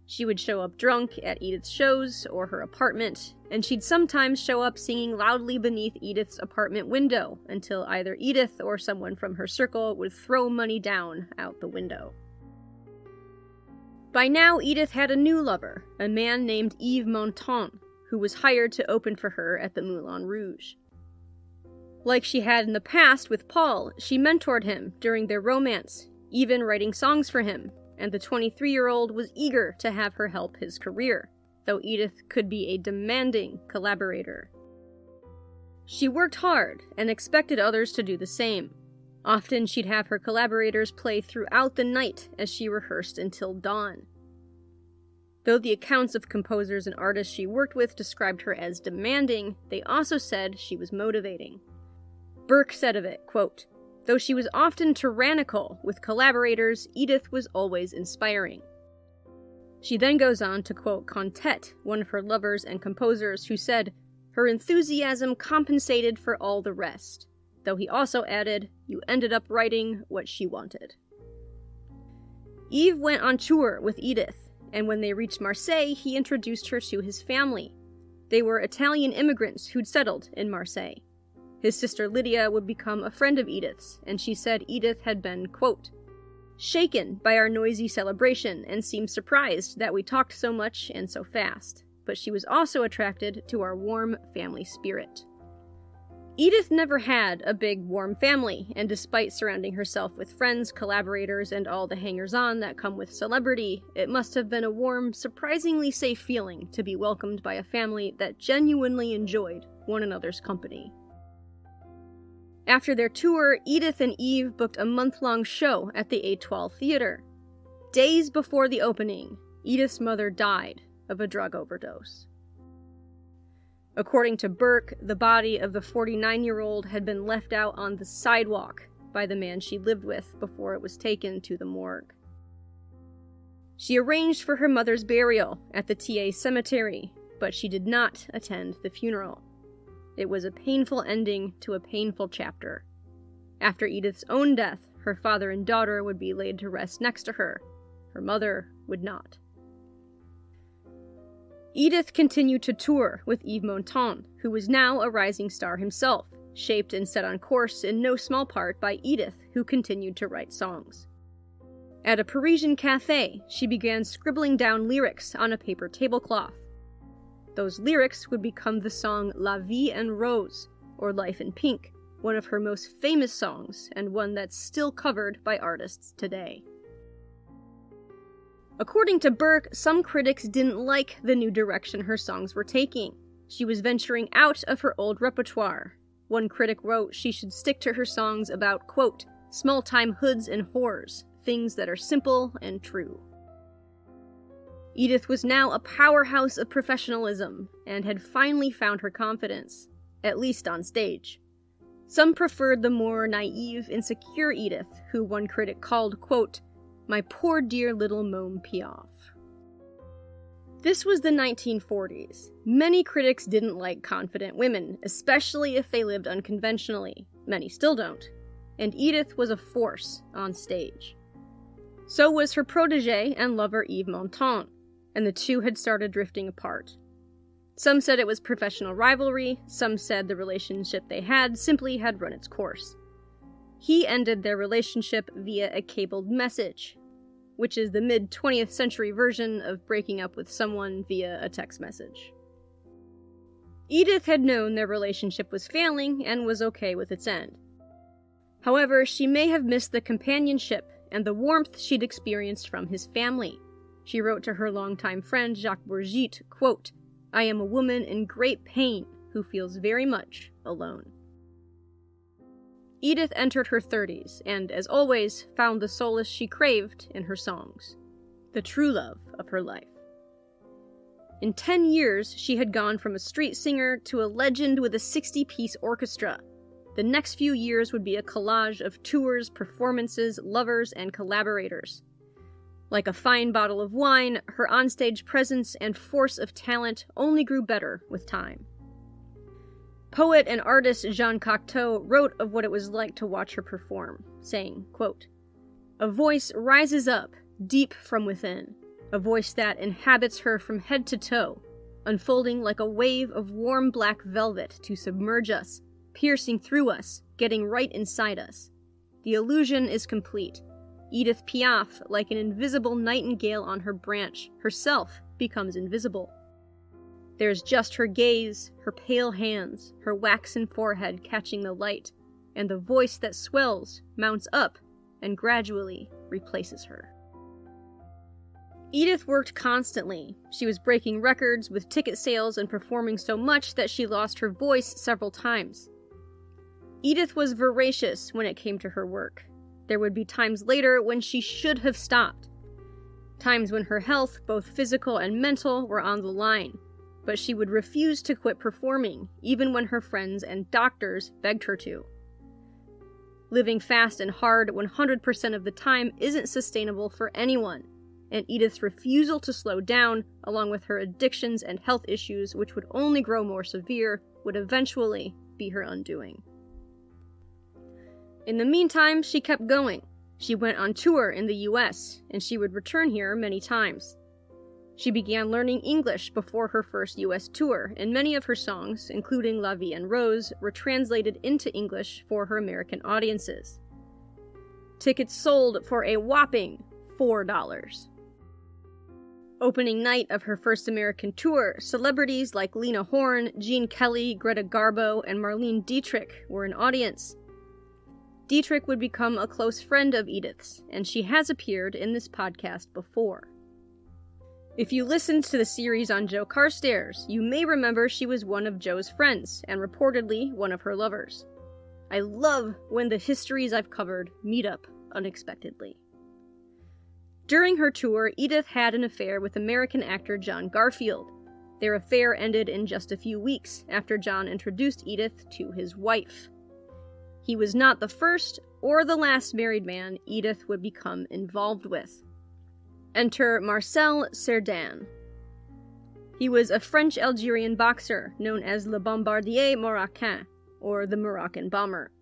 She would show up drunk at Edith's shows or her apartment, and she'd sometimes show up singing loudly beneath Edith's apartment window until either Edith or someone from her circle would throw money down out the window. By now, Edith had a new lover, a man named Yves Montand, who was hired to open for her at the Moulin Rouge. Like she had in the past with Paul, she mentored him during their romance, even writing songs for him, and the 23-year-old was eager to have her help his career, though Edith could be a demanding collaborator. She worked hard and expected others to do the same. Often she'd have her collaborators play throughout the night as she rehearsed until dawn. Though the accounts of composers and artists she worked with described her as demanding, they also said she was motivating. Burke said of it, quote, "Though she was often tyrannical with collaborators, Edith was always inspiring." She then goes on to quote Contet, one of her lovers and composers, who said, "Her enthusiasm compensated for all the rest," though he also added, "You ended up writing what she wanted." Yves went on tour with Edith, and when they reached Marseille, he introduced her to his family. They were Italian immigrants who'd settled in Marseille. His sister Lydia would become a friend of Edith's, and she said Edith had been, quote, "shaken by our noisy celebration and seemed surprised that we talked so much and so fast, but she was also attracted to our warm family spirit." Edith never had a big, warm family, and despite surrounding herself with friends, collaborators, and all the hangers-on that come with celebrity, it must have been a warm, surprisingly safe feeling to be welcomed by a family that genuinely enjoyed one another's company. After their tour, Edith and Yves booked a month-long show at the Étoile Theatre. Days before the opening, Edith's mother died of a drug overdose. According to Burke, the body of the 49-year-old had been left out on the sidewalk by the man she lived with before it was taken to the morgue. She arranged for her mother's burial at the TA cemetery, but she did not attend the funeral. It was a painful ending to a painful chapter. After Edith's own death, her father and daughter would be laid to rest next to her. Her mother would not. Edith continued to tour with Yves Montand, who was now a rising star himself, shaped and set on course in no small part by Edith, who continued to write songs. At a Parisian cafe, she began scribbling down lyrics on a paper tablecloth. Those lyrics would become the song La Vie en Rose, or Life in Pink, one of her most famous songs and one that's still covered by artists today. According to Burke, some critics didn't like the new direction her songs were taking. She was venturing out of her old repertoire. One critic wrote she should stick to her songs about, quote, small-time hoods and whores, things that are simple and true. Édith was now a powerhouse of professionalism and had finally found her confidence, at least on stage. Some preferred the more naive, insecure Édith, who one critic called, quote, my poor dear little Môme Piaf. This was the 1940s. Many critics didn't like confident women, especially if they lived unconventionally. Many still don't. And Édith was a force on stage. So was her protégé and lover Yves Montand, and the two had started drifting apart. Some said it was professional rivalry, some said the relationship they had simply had run its course. He ended their relationship via a cabled message, which is the mid-20th century version of breaking up with someone via a text message. Édith had known their relationship was failing and was okay with its end. However, she may have missed the companionship and the warmth she'd experienced from his family. She wrote to her longtime friend Jacques Bourgit, quote, I am a woman in great pain who feels very much alone. Édith entered her 30s and, as always, found the solace she craved in her songs, the true love of her life. In 10 years, she had gone from a street singer to a legend with a 60-piece orchestra. The next few years would be a collage of tours, performances, lovers, and collaborators. Like a fine bottle of wine, her onstage presence and force of talent only grew better with time. Poet and artist Jean Cocteau wrote of what it was like to watch her perform, saying, quote, a voice rises up, deep from within, a voice that inhabits her from head to toe, unfolding like a wave of warm black velvet to submerge us, piercing through us, getting right inside us. The illusion is complete. Édith Piaf, like an invisible nightingale on her branch, herself becomes invisible. There's just her gaze, her pale hands, her waxen forehead catching the light, and the voice that swells, mounts up, and gradually replaces her. Édith worked constantly. She was breaking records with ticket sales and performing so much that she lost her voice several times. Édith was voracious when it came to her work. There would be times later when she should have stopped. Times when her health, both physical and mental, were on the line. But she would refuse to quit performing, even when her friends and doctors begged her to. Living fast and hard 100% of the time isn't sustainable for anyone, and Édith's refusal to slow down, along with her addictions and health issues which would only grow more severe, would eventually be her undoing. In the meantime, she kept going. She went on tour in the US, and she would return here many times. She began learning English before her first US tour, and many of her songs, including La Vie en Rose, were translated into English for her American audiences. Tickets sold for a whopping $4. Opening night of her first American tour, celebrities like Lena Horne, Gene Kelly, Greta Garbo, and Marlene Dietrich were an audience. Dietrich would become a close friend of Édith's, and she has appeared in this podcast before. If you listened to the series on Joe Carstairs, you may remember she was one of Joe's friends, and reportedly one of her lovers. I love when the histories I've covered meet up unexpectedly. During her tour, Édith had an affair with American actor John Garfield. Their affair ended in just a few weeks after John introduced Édith to his wife. He was not the first or the last married man Édith would become involved with. Enter Marcel Cerdan. He was a French-Algerian boxer known as Le Bombardier Marocain, or the Moroccan Bomber.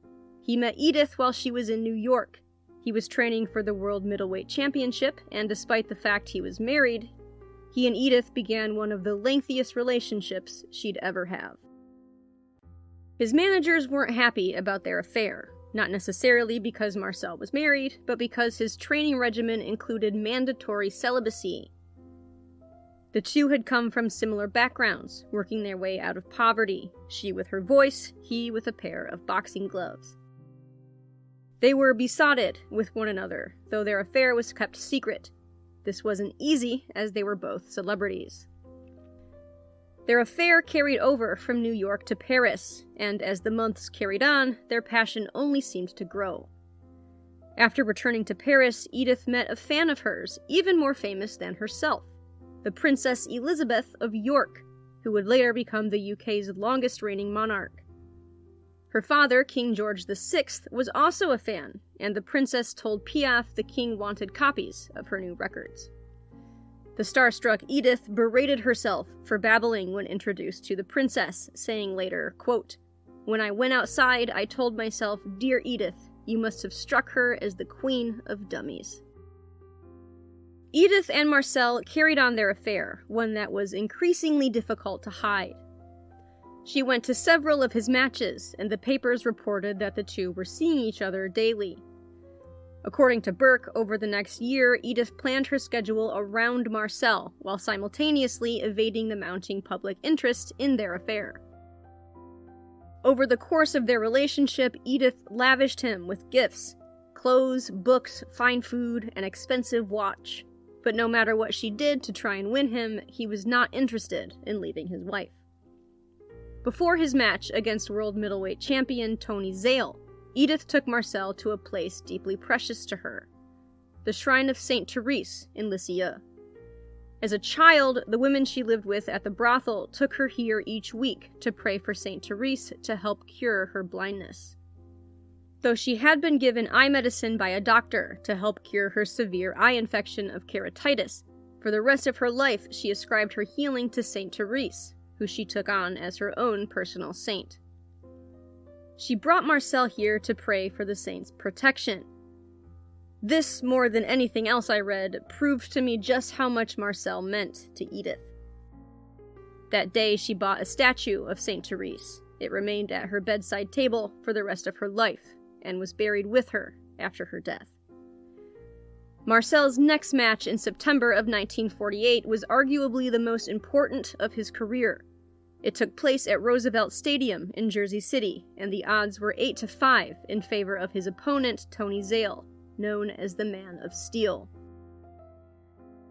He met Édith while she was in New York. He was training for the World Middleweight Championship, and despite the fact he was married, he and Édith began one of the lengthiest relationships she'd ever have. His managers weren't happy about their affair. not necessarily because Marcel was married, but because his training regimen included mandatory celibacy. The two had come from similar backgrounds, working their way out of poverty, she with her voice, he with a pair of boxing gloves. They were besotted with one another, though their affair was kept secret. This wasn't easy, as they were both celebrities. Their affair carried over from New York to Paris, and as the months carried on, their passion only seemed to grow. After returning to Paris, Edith met a fan of hers, even more famous than herself, the Princess Elizabeth of York, who would later become the UK's longest-reigning monarch. Her father, King George VI, was also a fan, and the princess told Piaf the king wanted copies of her new records. The starstruck Edith berated herself for babbling when introduced to the princess, saying later, quote, "When I went outside, I told myself, 'Dear Edith, you must have struck her as the queen of dummies.'" Edith and Marcel carried on their affair, one that was increasingly difficult to hide. She went to several of his matches, and the papers reported that the two were seeing each other daily. According to Burke, over the next year, Edith planned her schedule around Marcel, while simultaneously evading the mounting public interest in their affair. Over the course of their relationship, Edith lavished him with gifts, clothes, books, fine food, an expensive watch. But no matter what she did to try and win him, he was not interested in leaving his wife. Before his match against world middleweight champion Tony Zale, Edith took Marcel to a place deeply precious to her, the Shrine of Saint Therese in Lisieux. As a child, the women she lived with at the brothel took her here each week to pray for Saint Therese to help cure her blindness. Though she had been given eye medicine by a doctor to help cure her severe eye infection of keratitis, for the rest of her life she ascribed her healing to Saint Therese, who she took on as her own personal saint. She brought Marcel here to pray for the saint's protection. This, more than anything else I read, proved to me just how much Marcel meant to Edith. That day she bought a statue of Saint Therese. It remained at her bedside table for the rest of her life, and was buried with her after her death. Marcel's next match in September of 1948 was arguably the most important of his career. It took place at Roosevelt Stadium in Jersey City, and the odds were 8-5 in favor of his opponent, Tony Zale, known as the Man of Steel.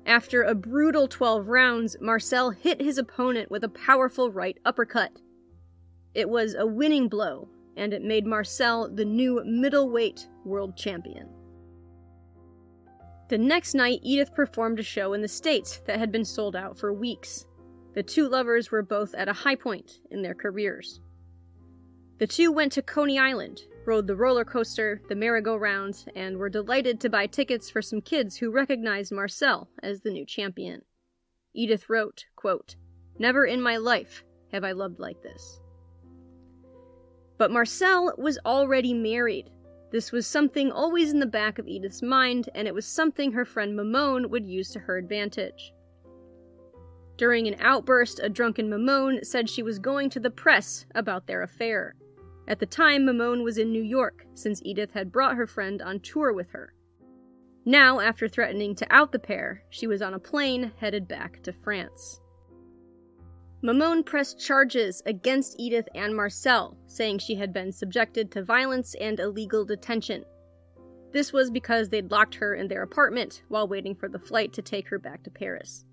After a brutal 12 rounds, Marcel hit his opponent with a powerful right uppercut. It was a winning blow, and it made Marcel the new middleweight world champion. The next night, Edith performed a show in the States that had been sold out for weeks. The two lovers were both at a high point in their careers. The two went to Coney Island, rode the roller coaster, the merry-go-round, and were delighted to buy tickets for some kids who recognized Marcel as the new champion. Edith wrote, quote, "Never in my life have I loved like this." But Marcel was already married. This was something always in the back of Edith's mind, and it was something her friend Mamone would use to her advantage. During an outburst, a drunken Mamone said she was going to the press about their affair. At the time, Mamone was in New York, since Edith had brought her friend on tour with her. Now, after threatening to out the pair, she was on a plane headed back to France. Mamone pressed charges against Edith and Marcel, saying she had been subjected to violence and illegal detention. This was because they'd locked her in their apartment while waiting for the flight to take her back to Paris.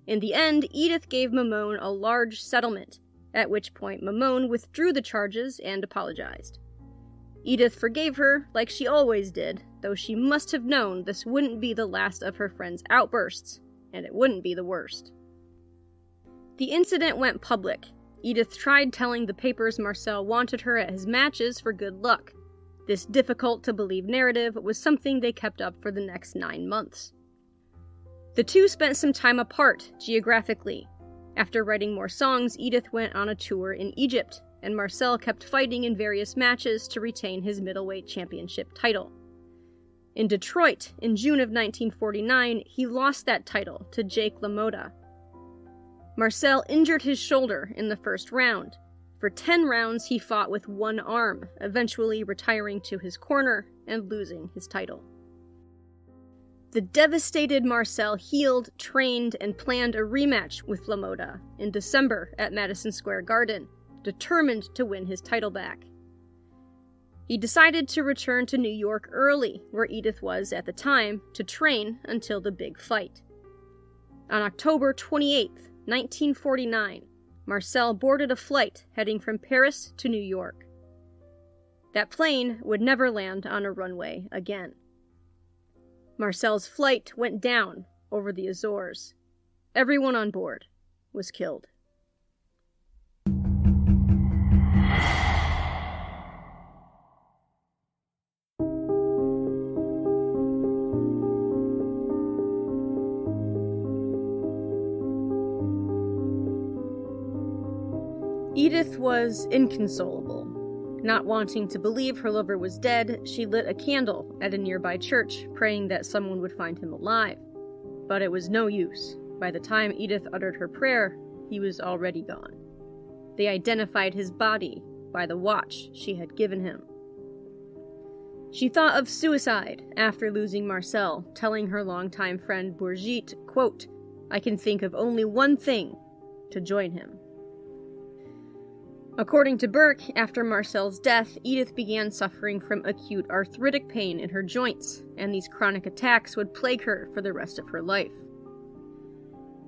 In the end, Edith gave Mamone a large settlement, at which point Mamone withdrew the charges and apologized. Edith forgave her, like she always did, though she must have known this wouldn't be the last of her friend's outbursts, and it wouldn't be the worst. The incident went public. Edith tried telling the papers Marcel wanted her at his matches for good luck. This difficult-to-believe narrative was something they kept up for the next 9 months. The two spent some time apart, geographically. After writing more songs, Edith went on a tour in Egypt, and Marcel kept fighting in various matches to retain his middleweight championship title. In Detroit, in June of 1949, he lost that title to Jake LaMotta. Marcel injured his shoulder in the first round. For 10 rounds, he fought with one arm, eventually retiring to his corner and losing his title. The devastated Marcel healed, trained, and planned a rematch with LaMotta in December at Madison Square Garden, determined to win his title back. He decided to return to New York early, where Édith was at the time, to train until the big fight. On October 28, 1949, Marcel boarded a flight heading from Paris to New York. That plane would never land on a runway again. Marcel's flight went down over the Azores. Everyone on board was killed. Édith was inconsolable. Not wanting to believe her lover was dead, she lit a candle at a nearby church, praying that someone would find him alive. But it was no use. By the time Édith uttered her prayer, he was already gone. They identified his body by the watch she had given him. She thought of suicide after losing Marcel, telling her longtime friend Brigitte, quote, "I can think of only one thing, to join him." According to Burke, after Marcel's death, Édith began suffering from acute arthritic pain in her joints, and these chronic attacks would plague her for the rest of her life.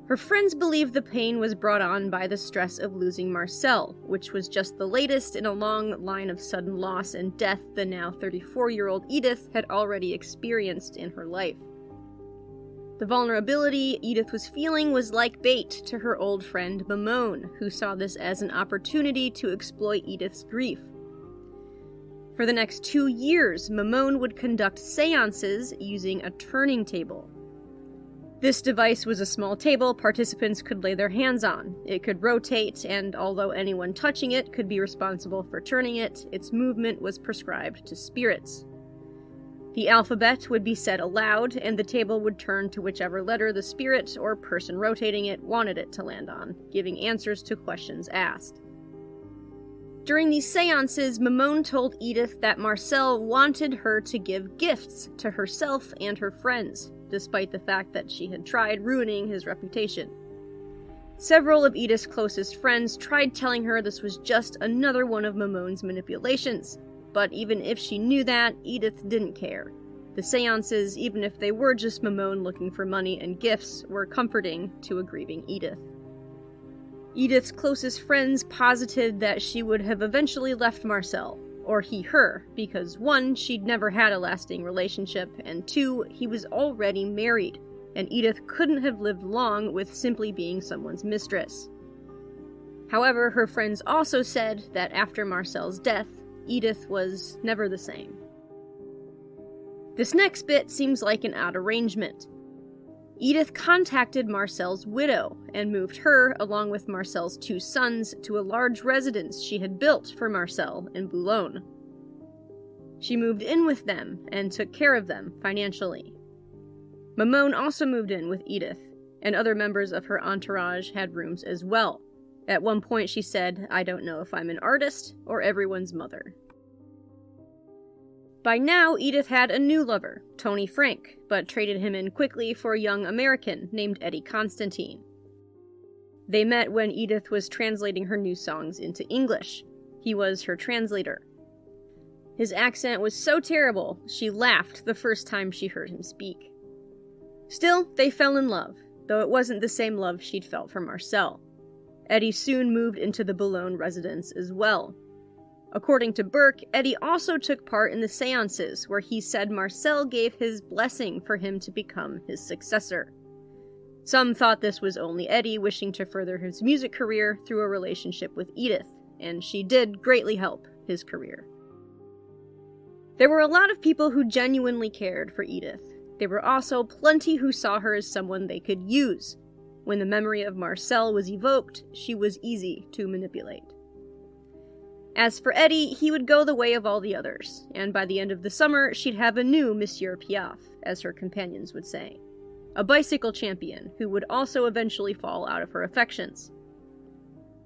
Her friends believe the pain was brought on by the stress of losing Marcel, which was just the latest in a long line of sudden loss and death the now 34-year-old Édith had already experienced in her life. The vulnerability Édith was feeling was like bait to her old friend Môme, who saw this as an opportunity to exploit Édith's grief. For the next 2 years, Môme would conduct seances using a turning table. This device was a small table participants could lay their hands on. It could rotate, and although anyone touching it could be responsible for turning it, its movement was prescribed to spirits. The alphabet would be said aloud, and the table would turn to whichever letter the spirit or person rotating it wanted it to land on, giving answers to questions asked. During these seances, Môme told Édith that Marcel wanted her to give gifts to herself and her friends, despite the fact that she had tried ruining his reputation. Several of Édith's closest friends tried telling her this was just another one of Môme's manipulations. But even if she knew that, Édith didn't care. The seances, even if they were just Môme looking for money and gifts, were comforting to a grieving Édith. Édith's closest friends posited that she would have eventually left Marcel, or he her, because 1, she'd never had a lasting relationship, and 2, he was already married, and Édith couldn't have lived long with simply being someone's mistress. However, her friends also said that after Marcel's death, Édith was never the same. This next bit seems like an odd arrangement. Édith contacted Marcel's widow and moved her, along with Marcel's 2 sons, to a large residence she had built for Marcel in Boulogne. She moved in with them and took care of them financially. Môme also moved in with Édith, and other members of her entourage had rooms as well. At one point she said, "I don't know if I'm an artist or everyone's mother." By now, Édith had a new lover, Tony Frank, but traded him in quickly for a young American named Eddie Constantine. They met when Édith was translating her new songs into English. He was her translator. His accent was so terrible, she laughed the first time she heard him speak. Still, they fell in love, though it wasn't the same love she'd felt for Marcel. Eddie soon moved into the Boulogne residence as well. According to Burke, Eddie also took part in the seances, where he said Marcel gave his blessing for him to become his successor. Some thought this was only Eddie wishing to further his music career through a relationship with Édith, and she did greatly help his career. There were a lot of people who genuinely cared for Édith. There were also plenty who saw her as someone they could use. When the memory of Marcel was evoked, she was easy to manipulate. As for Eddie, he would go the way of all the others, and by the end of the summer, she'd have a new Monsieur Piaf, as her companions would say. A bicycle champion who would also eventually fall out of her affections.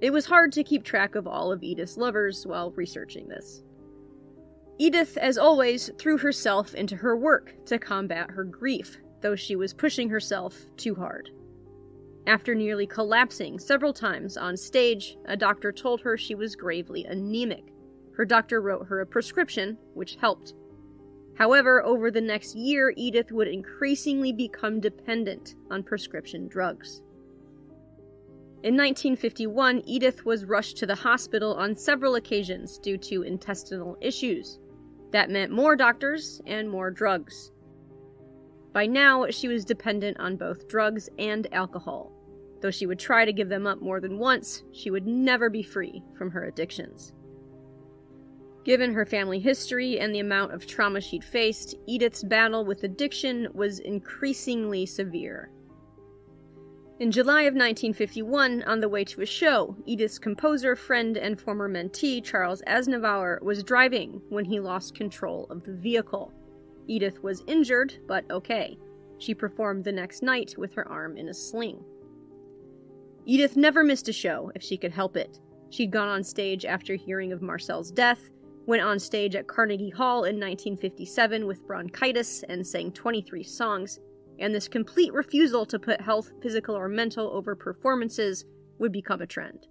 It was hard to keep track of all of Edith's lovers while researching this. Édith, as always, threw herself into her work to combat her grief, though she was pushing herself too hard. After nearly collapsing several times on stage, a doctor told her she was gravely anemic. Her doctor wrote her a prescription, which helped. However, over the next year, Édith would increasingly become dependent on prescription drugs. In 1951, Édith was rushed to the hospital on several occasions due to intestinal issues. That meant more doctors and more drugs. By now, she was dependent on both drugs and alcohol. Though she would try to give them up more than once, she would never be free from her addictions. Given her family history and the amount of trauma she'd faced, Édith's battle with addiction was increasingly severe. In July of 1951, on the way to a show, Édith's composer, friend, and former mentee, Charles Aznavour, was driving when he lost control of the vehicle. Édith was injured, but okay. She performed the next night with her arm in a sling. Édith never missed a show if she could help it. She'd gone on stage after hearing of Marcel's death, went on stage at Carnegie Hall in 1957 with bronchitis and sang 23 songs, and this complete refusal to put health, physical or mental, over performances would become a trend.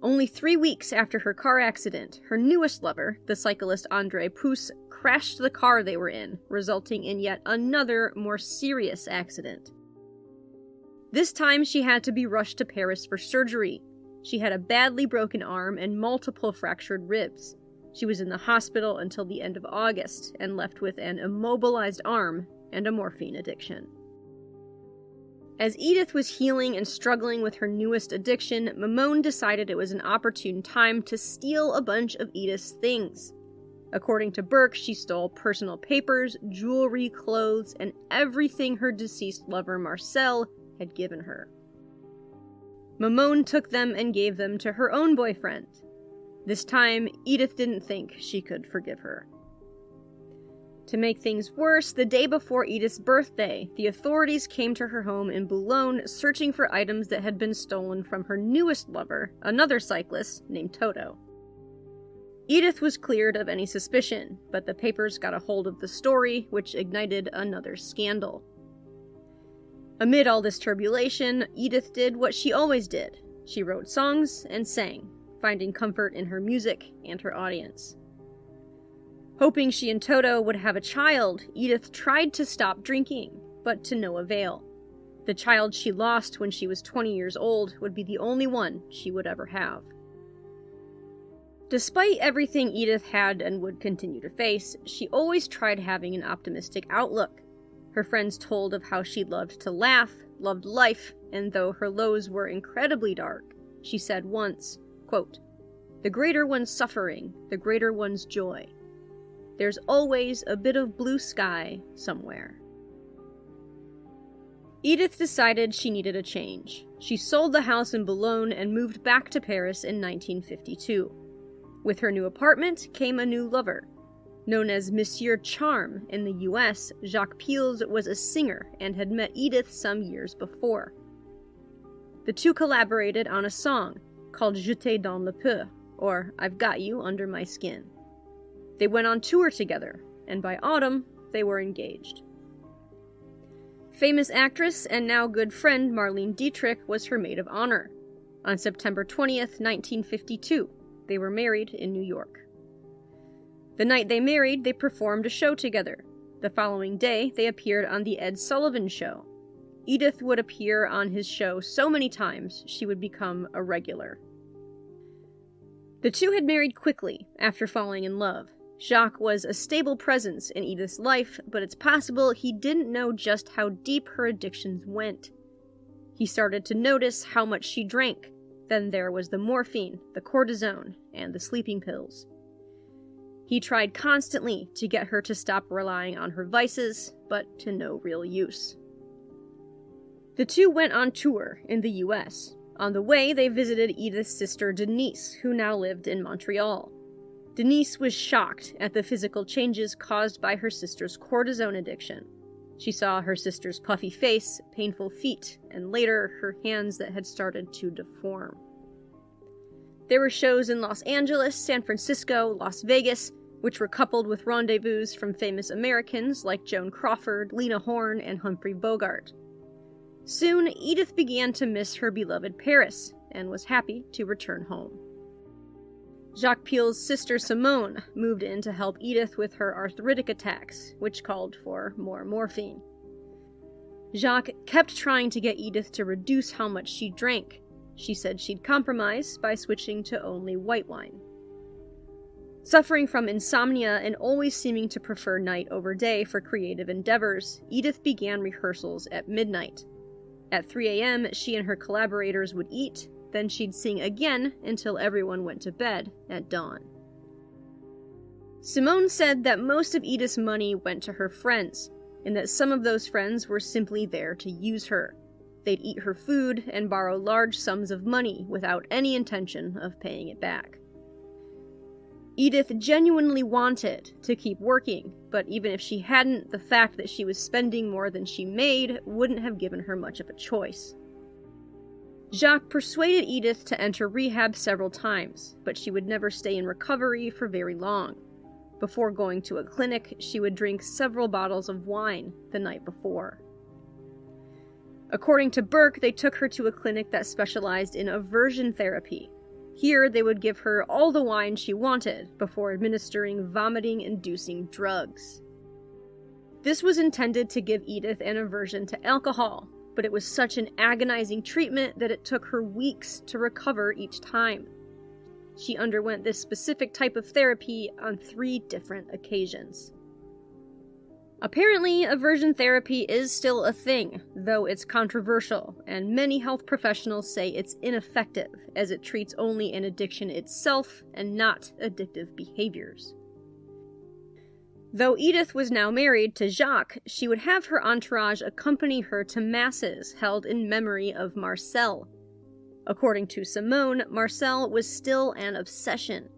Only 3 weeks after her car accident, her newest lover, the cyclist André Pousse, crashed the car they were in, resulting in yet another, more serious accident. This time she had to be rushed to Paris for surgery. She had a badly broken arm and multiple fractured ribs. She was in the hospital until the end of August and left with an immobilized arm and a morphine addiction. As Édith was healing and struggling with her newest addiction, Môme decided it was an opportune time to steal a bunch of Édith's things. According to Burke, she stole personal papers, jewelry, clothes, and everything her deceased lover Marcel had given her. Môme took them and gave them to her own boyfriend. This time, Édith didn't think she could forgive her. To make things worse, the day before Édith's birthday, the authorities came to her home in Boulogne searching for items that had been stolen from her newest lover, another cyclist named Toto. Édith was cleared of any suspicion, but the papers got a hold of the story, which ignited another scandal. Amid all this turbulation, Édith did what she always did. She wrote songs and sang, finding comfort in her music and her audience. Hoping she and Toto would have a child, Édith tried to stop drinking, but to no avail. The child she lost when she was 20 years old would be the only one she would ever have. Despite everything Édith had and would continue to face, she always tried having an optimistic outlook. Her friends told of how she loved to laugh, loved life, and though her lows were incredibly dark, she said once, quote, "The greater one's suffering, the greater one's joy. There's always a bit of blue sky somewhere." Édith decided she needed a change. She sold the house in Boulogne and moved back to Paris in 1952. With her new apartment came a new lover. Known as Monsieur Charme in the US, Jacques Piels was a singer and had met Édith some years before. The two collaborated on a song called Je t'ai dans le peu, or I've Got You Under My Skin. They went on tour together, and by autumn, they were engaged. Famous actress and now good friend Marlene Dietrich was her maid of honor. On September 20th, 1952, they were married in New York. The night they married, they performed a show together. The following day, they appeared on The Ed Sullivan Show. Édith would appear on his show so many times, she would become a regular. The two had married quickly after falling in love. Jacques was a stable presence in Édith's life, but it's possible he didn't know just how deep her addictions went. He started to notice how much she drank. Then there was the morphine, the cortisone, and the sleeping pills. He tried constantly to get her to stop relying on her vices, but to no real use. The two went on tour in the US. On the way, they visited Édith's sister Denise, who now lived in Montreal. Denise was shocked at the physical changes caused by her sister's cortisone addiction. She saw her sister's puffy face, painful feet, and later her hands that had started to deform. There were shows in Los Angeles, San Francisco, Las Vegas, which were coupled with rendezvous from famous Americans like Joan Crawford, Lena Horne, and Humphrey Bogart. Soon, Édith began to miss her beloved Paris, and was happy to return home. Jacques Piel's sister Simone moved in to help Édith with her arthritic attacks, which called for more morphine. Jacques kept trying to get Édith to reduce how much she drank. She said she'd compromise by switching to only white wine. Suffering from insomnia and always seeming to prefer night over day for creative endeavors, Édith began rehearsals at midnight. At 3 a.m., she and her collaborators would eat, then she'd sing again until everyone went to bed at dawn. Simone said that most of Édith's money went to her friends, and that some of those friends were simply there to use her. They'd eat her food and borrow large sums of money without any intention of paying it back. Édith genuinely wanted to keep working, but even if she hadn't, the fact that she was spending more than she made wouldn't have given her much of a choice. Jacques persuaded Édith to enter rehab several times, but she would never stay in recovery for very long. Before going to a clinic, she would drink several bottles of wine the night before. According to Burke, they took her to a clinic that specialized in aversion therapy. Here, they would give her all the wine she wanted before administering vomiting-inducing drugs. This was intended to give Édith an aversion to alcohol, but it was such an agonizing treatment that it took her weeks to recover each time. She underwent this specific type of therapy on 3 different occasions. Apparently, aversion therapy is still a thing, though it's controversial, and many health professionals say it's ineffective, as it treats only an addiction itself and not addictive behaviors. Though Édith was now married to Jacques, she would have her entourage accompany her to masses held in memory of Marcel. According to Simone, Marcel was still an obsession.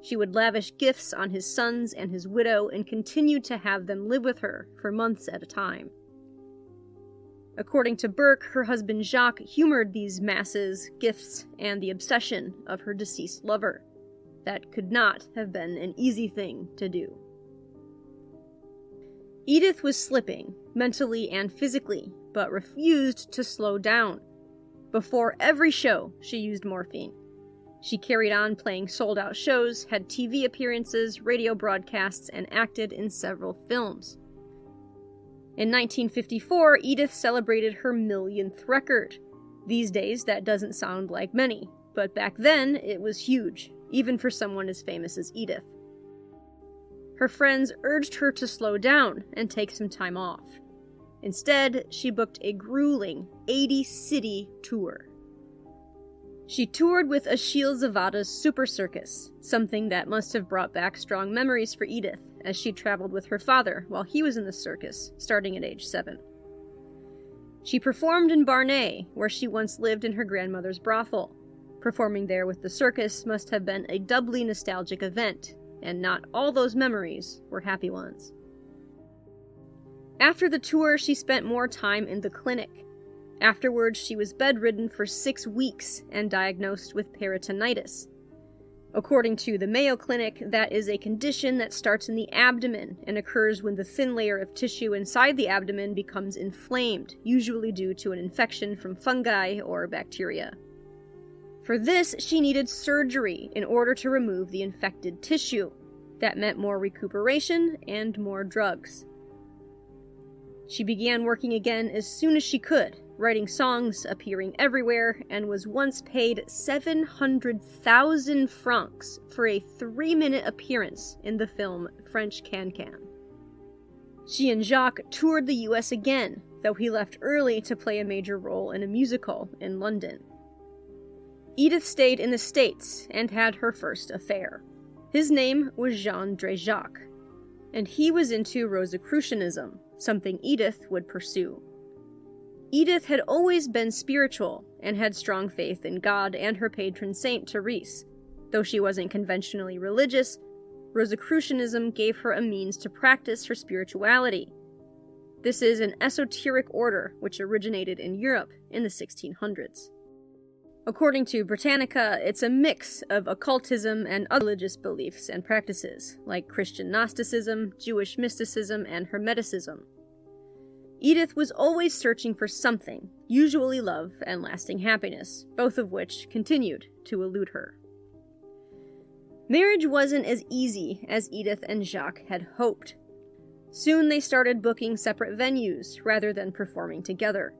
She would lavish gifts on his sons and his widow and continued to have them live with her for months at a time. According to Burke, her husband Jacques humored these masses, gifts, and the obsession of her deceased lover. That could not have been an easy thing to do. Édith was slipping, mentally and physically, but refused to slow down. Before every show, she used morphine. She carried on playing sold-out shows, had TV appearances, radio broadcasts, and acted in several films. In 1954, Édith celebrated her millionth record. These days, that doesn't sound like many, but back then, it was huge, even for someone as famous as Édith. Her friends urged her to slow down and take some time off. Instead, she booked a grueling 80-city tour. She toured with Achille Zavada's Super Circus, something that must have brought back strong memories for Édith, as she traveled with her father while he was in the circus, starting at age 7. She performed in Barnet, where she once lived in her grandmother's brothel. Performing there with the circus must have been a doubly nostalgic event, and not all those memories were happy ones. After the tour, she spent more time in the clinic. Afterwards, she was bedridden for 6 weeks and diagnosed with peritonitis. According to the Mayo Clinic, that is a condition that starts in the abdomen and occurs when the thin layer of tissue inside the abdomen becomes inflamed, usually due to an infection from fungi or bacteria. For this, she needed surgery in order to remove the infected tissue. That meant more recuperation and more drugs. She began working again as soon as she could, writing songs, appearing everywhere, and was once paid 700,000 francs for a 3-minute appearance in the film French Can-Can. She and Jacques toured the US again, though he left early to play a major role in a musical in London. Édith stayed in the States and had her first affair. His name was Jean Dréjac, and he was into Rosicrucianism, something Édith would pursue. Édith had always been spiritual and had strong faith in God and her patron saint Therese. Though she wasn't conventionally religious, Rosicrucianism gave her a means to practice her spirituality. This is an esoteric order which originated in Europe in the 1600s. According to Britannica, it's a mix of occultism and other religious beliefs and practices, like Christian Gnosticism, Jewish mysticism, and Hermeticism. Edith was always searching for something, usually love and lasting happiness, both of which continued to elude her. Marriage wasn't as easy as Edith and Jacques had hoped. Soon they started booking separate venues rather than performing together.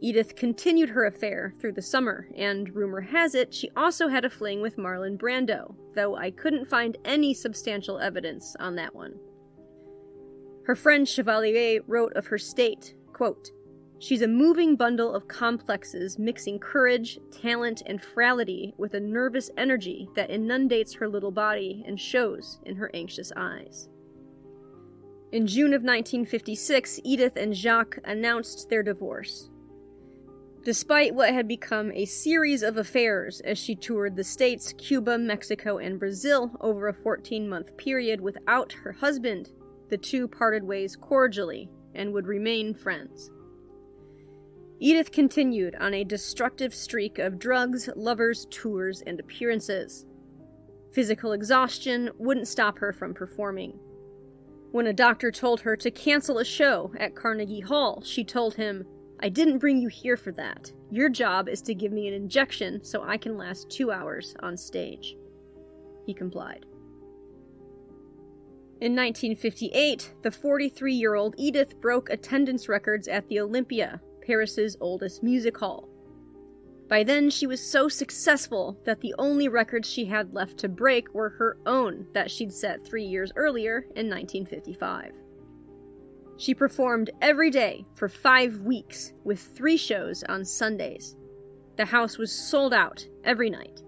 Edith continued her affair through the summer, and rumor has it she also had a fling with Marlon Brando, though I couldn't find any substantial evidence on that one. Her friend Chevalier wrote of her state, quote, "She's a moving bundle of complexes mixing courage, talent, and frailty with a nervous energy that inundates her little body and shows in her anxious eyes." In June of 1956, Edith and Jacques announced their divorce. Despite what had become a series of affairs as she toured the States, Cuba, Mexico, and Brazil over a 14-month period without her husband, the two parted ways cordially and would remain friends. Edith continued on a destructive streak of drugs, lovers, tours, and appearances. Physical exhaustion wouldn't stop her from performing. When a doctor told her to cancel a show at Carnegie Hall, she told him, "I didn't bring you here for that. Your job is to give me an injection so I can last 2 hours on stage." He complied. In 1958, the 43-year-old Edith broke attendance records at the Olympia, Paris's oldest music hall. By then, she was so successful that the only records she had left to break were her own that she'd set 3 years earlier in 1955. She performed every day for 5 weeks, with 3 shows on Sundays. The house was sold out every night.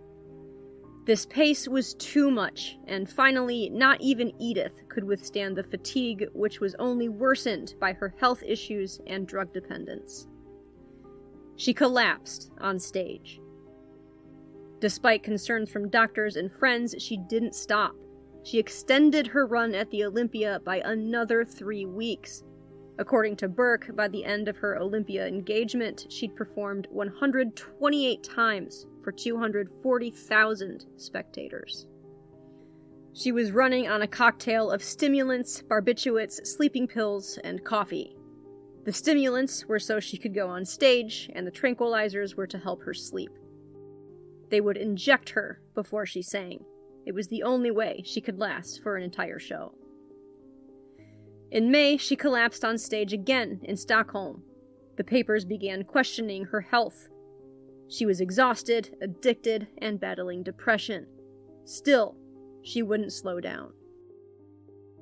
This pace was too much, and finally, not even Edith could withstand the fatigue, which was only worsened by her health issues and drug dependence. She collapsed on stage. Despite concerns from doctors and friends, she didn't stop. She extended her run at the Olympia by another 3 weeks. According to Burke, by the end of her Olympia engagement, she'd performed 128 times for 240,000 spectators. She was running on a cocktail of stimulants, barbiturates, sleeping pills, and coffee. The stimulants were so she could go on stage, and the tranquilizers were to help her sleep. They would inject her before she sang. It was the only way she could last for an entire show. In May, she collapsed on stage again in Stockholm. The papers began questioning her health. She was exhausted, addicted, and battling depression. Still, she wouldn't slow down.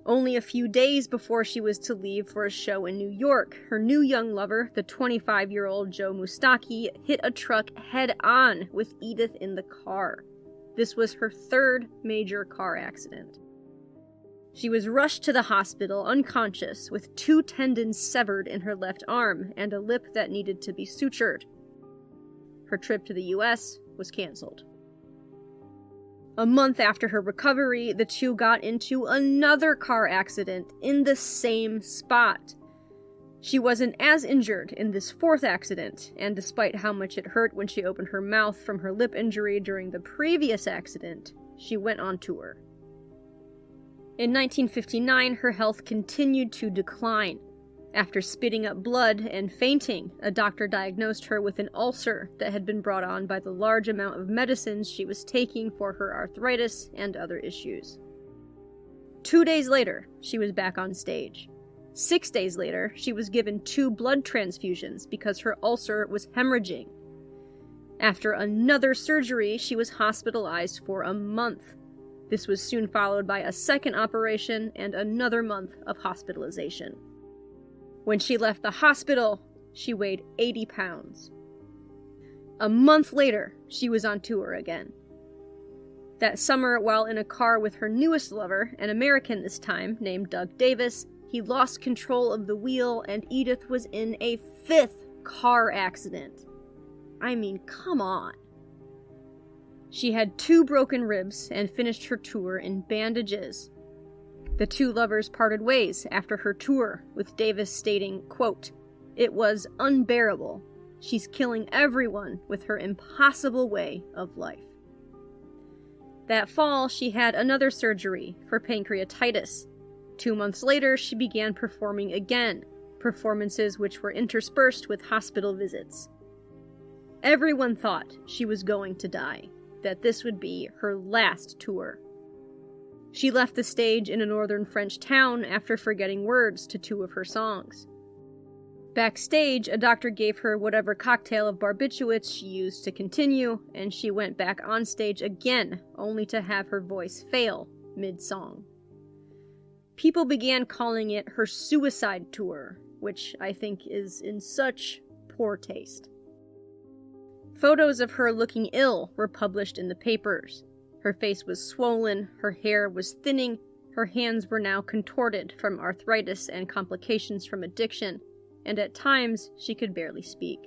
Only a few days before she was to leave for a show in New York, her new young lover, the 25-year-old Joe Mustaki, hit a truck head-on with Edith in the car. This was her 3rd major car accident. She was rushed to the hospital unconscious, with 2 tendons severed in her left arm and a lip that needed to be sutured. Her trip to the U.S. was canceled. A month after her recovery, the two got into another car accident in the same spot. She wasn't as injured in this 4th accident, and despite how much it hurt when she opened her mouth from her lip injury during the previous accident, she went on tour. In 1959, her health continued to decline. After spitting up blood and fainting, a doctor diagnosed her with an ulcer that had been brought on by the large amount of medicines she was taking for her arthritis and other issues. 2 days later, she was back on stage. 6 days later, she was given 2 blood transfusions because her ulcer was hemorrhaging. After another surgery, she was hospitalized for a month. This was soon followed by a second operation and another month of hospitalization. When she left the hospital, she weighed 80 pounds. A month later, she was on tour again. That summer, while in a car with her newest lover, an American this time, named Doug Davis, he lost control of the wheel and Edith was in a 5th car accident. I mean, come on. She had 2 broken ribs and finished her tour in bandages. The two lovers parted ways after her tour, with Davis stating, quote, "It was unbearable. She's killing everyone with her impossible way of life." That fall, she had another surgery for pancreatitis. 2 months later, she began performing again, performances which were interspersed with hospital visits. Everyone thought she was going to die, that this would be her last tour. She left the stage in a northern French town after forgetting words to 2 of her songs. Backstage, a doctor gave her whatever cocktail of barbiturates she used to continue, and she went back on stage again, only to have her voice fail mid-song. People began calling it her suicide tour, which I think is in such poor taste. Photos of her looking ill were published in the papers. Her face was swollen, her hair was thinning, her hands were now contorted from arthritis and complications from addiction, and at times she could barely speak.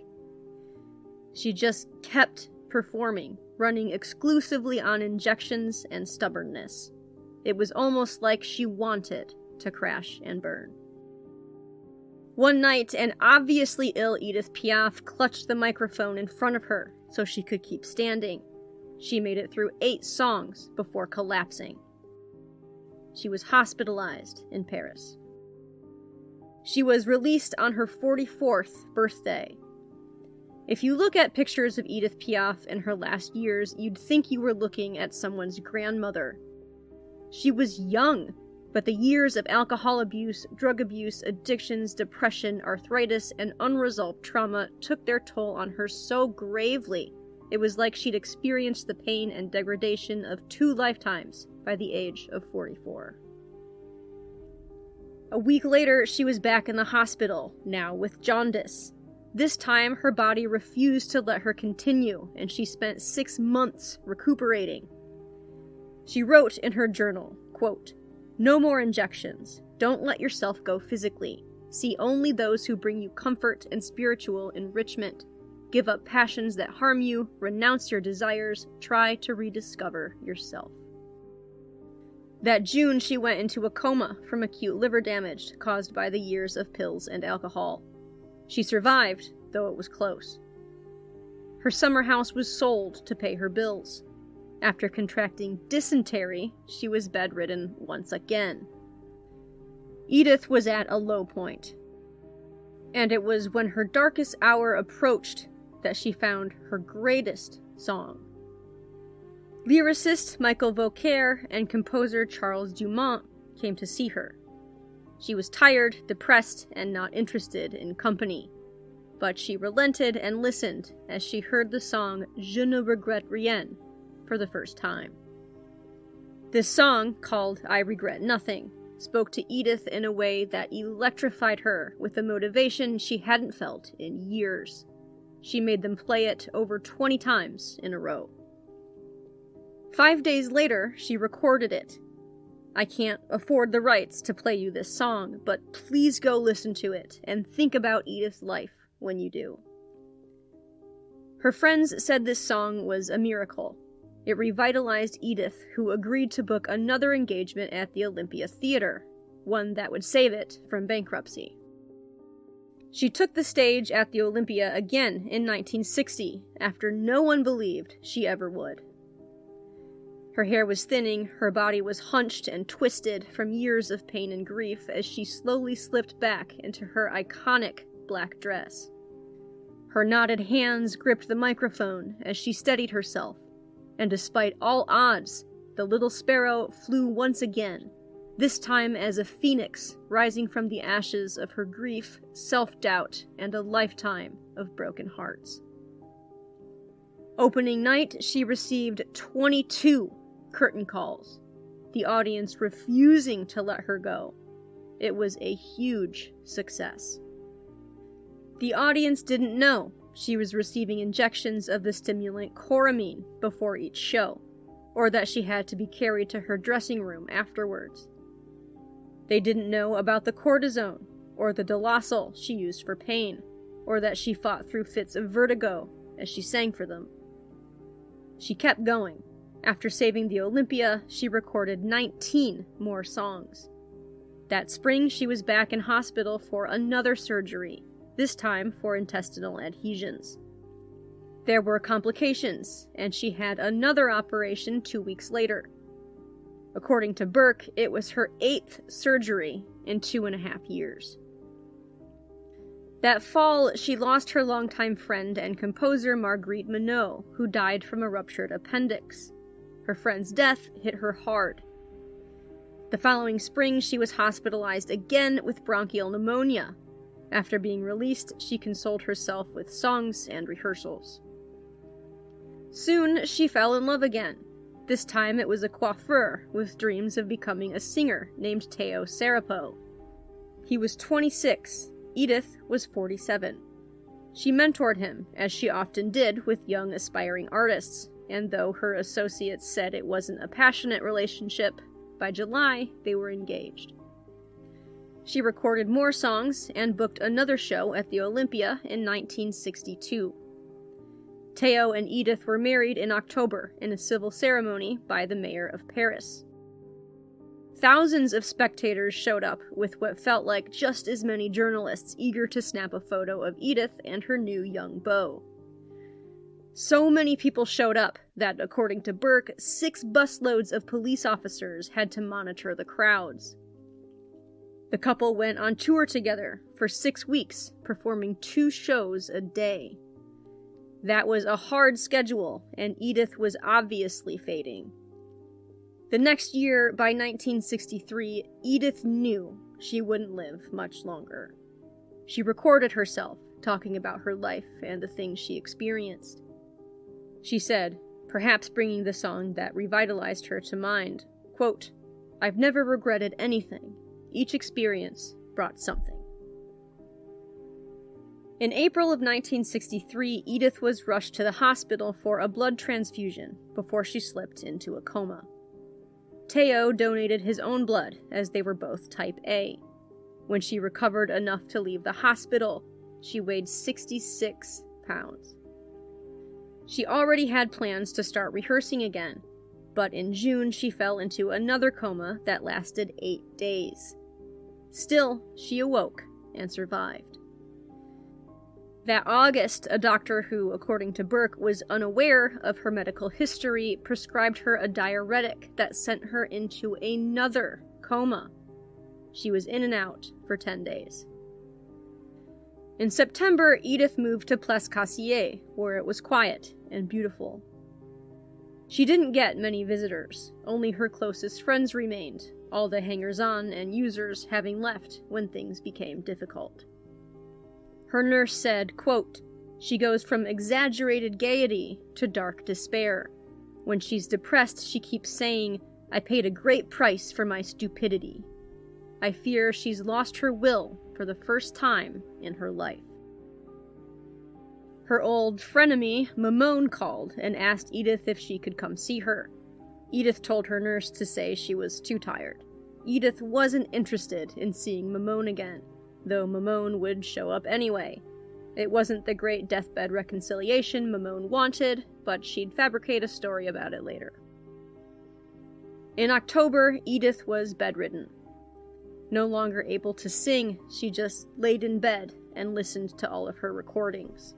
She just kept performing, running exclusively on injections and stubbornness. It was almost like she wanted to crash and burn. One night, an obviously ill Édith Piaf clutched the microphone in front of her so she could keep standing. She made it through 8 songs before collapsing. She was hospitalized in Paris. She was released on her 44th birthday. If you look at pictures of Édith Piaf in her last years, you'd think you were looking at someone's grandmother. She was young, but the years of alcohol abuse, drug abuse, addictions, depression, arthritis, and unresolved trauma took their toll on her so gravely. It was like she'd experienced the pain and degradation of 2 lifetimes by the age of 44. A week later, she was back in the hospital, now with jaundice. This time, her body refused to let her continue, and she spent 6 months recuperating. She wrote in her journal, quote, "No more injections. Don't let yourself go physically. See only those who bring you comfort and spiritual enrichment. Give up passions that harm you, renounce your desires, try to rediscover yourself." That June, she went into a coma from acute liver damage caused by the years of pills and alcohol. She survived, though it was close. Her summer house was sold to pay her bills. After contracting dysentery, she was bedridden once again. Édith was at a low point. And it was when her darkest hour approached that she found her greatest song. Lyricist Michael Vauquer and composer Charles Dumont came to see her. She was tired, depressed, and not interested in company. But she relented and listened as she heard the song Je ne regrette rien for the first time. This song, called I Regret Nothing, spoke to Édith in a way that electrified her with a motivation she hadn't felt in years. She made them play it over 20 times in a row. 5 days later, she recorded it. I can't afford the rights to play you this song, but please go listen to it and think about Édith's life when you do. Her friends said this song was a miracle. It revitalized Édith, who agreed to book another engagement at the Olympia Theater, one that would save it from bankruptcy. She took the stage at the Olympia again in 1960, after no one believed she ever would. Her hair was thinning, her body was hunched and twisted from years of pain and grief as she slowly slipped back into her iconic black dress. Her knotted hands gripped the microphone as she steadied herself, and despite all odds, the Little Sparrow flew once again, this time as a phoenix rising from the ashes of her grief, self-doubt, and a lifetime of broken hearts. Opening night, she received 22 curtain calls, the audience refusing to let her go. It was a huge success. The audience didn't know she was receiving injections of the stimulant choramine before each show, or that she had to be carried to her dressing room afterwards. They didn't know about the cortisone, or the Dilausol she used for pain, or that she fought through fits of vertigo as she sang for them. She kept going. After saving the Olympia, she recorded 19 more songs. That spring, she was back in hospital for another surgery, this time for intestinal adhesions. There were complications, and she had another operation 2 weeks later. According to Burke, it was her 8th surgery in 2.5 years. That fall, she lost her longtime friend and composer Marguerite Minot, who died from a ruptured appendix. Her friend's death hit her hard. The following spring, she was hospitalized again with bronchial pneumonia. After being released, she consoled herself with songs and rehearsals. Soon, she fell in love again. This time it was a coiffeur with dreams of becoming a singer named Teo Sarapo. He was 26, Édith was 47. She mentored him, as she often did with young aspiring artists, and though her associates said it wasn't a passionate relationship, by July they were engaged. She recorded more songs and booked another show at the Olympia in 1962. Teo and Édith were married in October in a civil ceremony by the mayor of Paris. Thousands of spectators showed up, with what felt like just as many journalists eager to snap a photo of Édith and her new young beau. So many people showed up that, according to Burke, 6 busloads of police officers had to monitor the crowds. The couple went on tour together for 6 weeks, performing 2 shows a day. That was a hard schedule, and Édith was obviously fading. The next year, by 1963, Édith knew she wouldn't live much longer. She recorded herself, talking about her life and the things she experienced. She said, perhaps bringing the song that revitalized her to mind, quote, "I've never regretted anything. Each experience brought something." In April of 1963, Édith was rushed to the hospital for a blood transfusion before she slipped into a coma. Teo donated his own blood, as they were both type A. When she recovered enough to leave the hospital, she weighed 66 pounds. She already had plans to start rehearsing again, but in June she fell into another coma that lasted 8 days. Still, she awoke and survived. That August, a doctor who, according to Burke, was unaware of her medical history, prescribed her a diuretic that sent her into another coma. She was in and out for 10 days. In September, Édith moved to Place Cassier, where it was quiet and beautiful. She didn't get many visitors, only her closest friends remained, all the hangers-on and users having left when things became difficult. Her nurse said, quote, "She goes from exaggerated gaiety to dark despair. When she's depressed, she keeps saying, 'I paid a great price for my stupidity.' I fear she's lost her will for the first time in her life." Her old frenemy, Mamone, called and asked Édith if she could come see her. Édith told her nurse to say she was too tired. Édith wasn't interested in seeing Mamone again, though Mamone would show up anyway. It wasn't the great deathbed reconciliation Mamone wanted, but she'd fabricate a story about it later. In October, Édith was bedridden. No longer able to sing, she just laid in bed and listened to all of her recordings.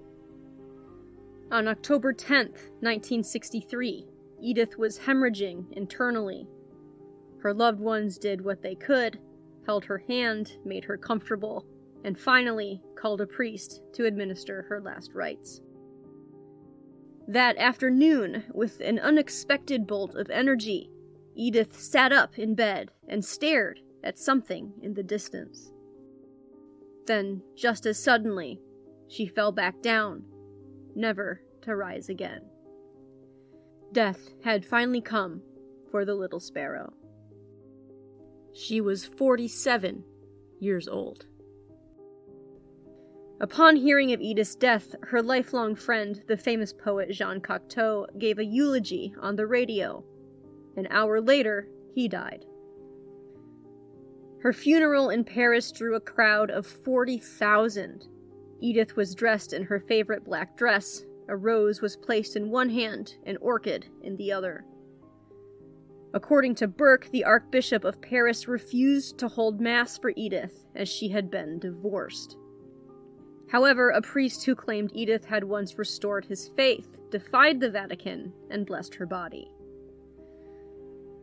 On October 10th, 1963, Édith was hemorrhaging internally. Her loved ones did what they could, held her hand, made her comfortable, and finally called a priest to administer her last rites. That afternoon, with an unexpected bolt of energy, Édith sat up in bed and stared at something in the distance. Then, just as suddenly, she fell back down, never to rise again. Death had finally come for the Little Sparrow. She was 47 years old. Upon hearing of Édith's death, her lifelong friend, the famous poet Jean Cocteau, gave a eulogy on the radio. An hour later, he died. Her funeral in Paris drew a crowd of 40,000. Édith was dressed in her favorite black dress. A rose was placed in one hand, an orchid in the other. According to Burke, the Archbishop of Paris refused to hold Mass for Edith, as she had been divorced. However, a priest who claimed Edith had once restored his faith defied the Vatican and blessed her body.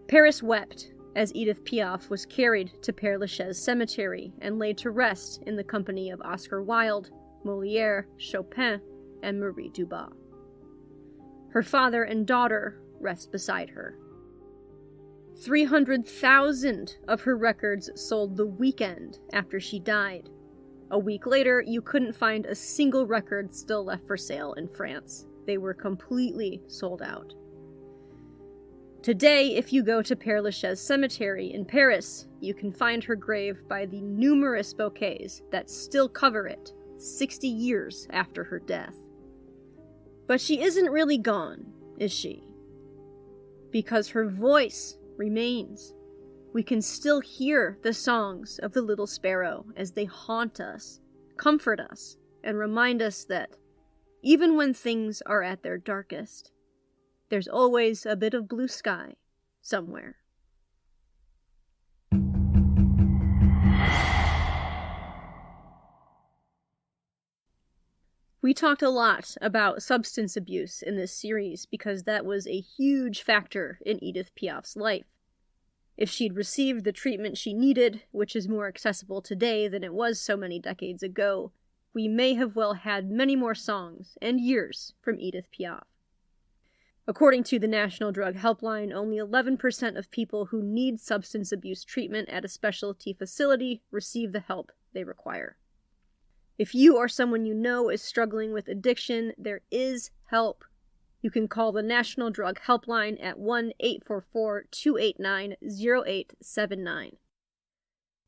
Paris wept as Édith Piaf was carried to Père Lachaise Cemetery and laid to rest in the company of Oscar Wilde, Molière, Chopin, and Marie Dubois. Her father and daughter rest beside her. 300,000 of her records sold the weekend after she died. A week later, you couldn't find a single record still left for sale in France. They were completely sold out. Today, if you go to Père Lachaise Cemetery in Paris, you can find her grave by the numerous bouquets that still cover it 60 years after her death. But she isn't really gone, is she? Because her voice remains. We can still hear the songs of the Little Sparrow as they haunt us, comfort us, and remind us that even when things are at their darkest, there's always a bit of blue sky somewhere. We talked a lot about substance abuse in this series because that was a huge factor in Édith Piaf's life. If she'd received the treatment she needed, which is more accessible today than it was so many decades ago, we may have well had many more songs and years from Édith Piaf. According to the National Drug Helpline, only 11% of people who need substance abuse treatment at a specialty facility receive the help they require. If you or someone you know is struggling with addiction, there is help. You can call the National Drug Helpline at 1-844-289-0879.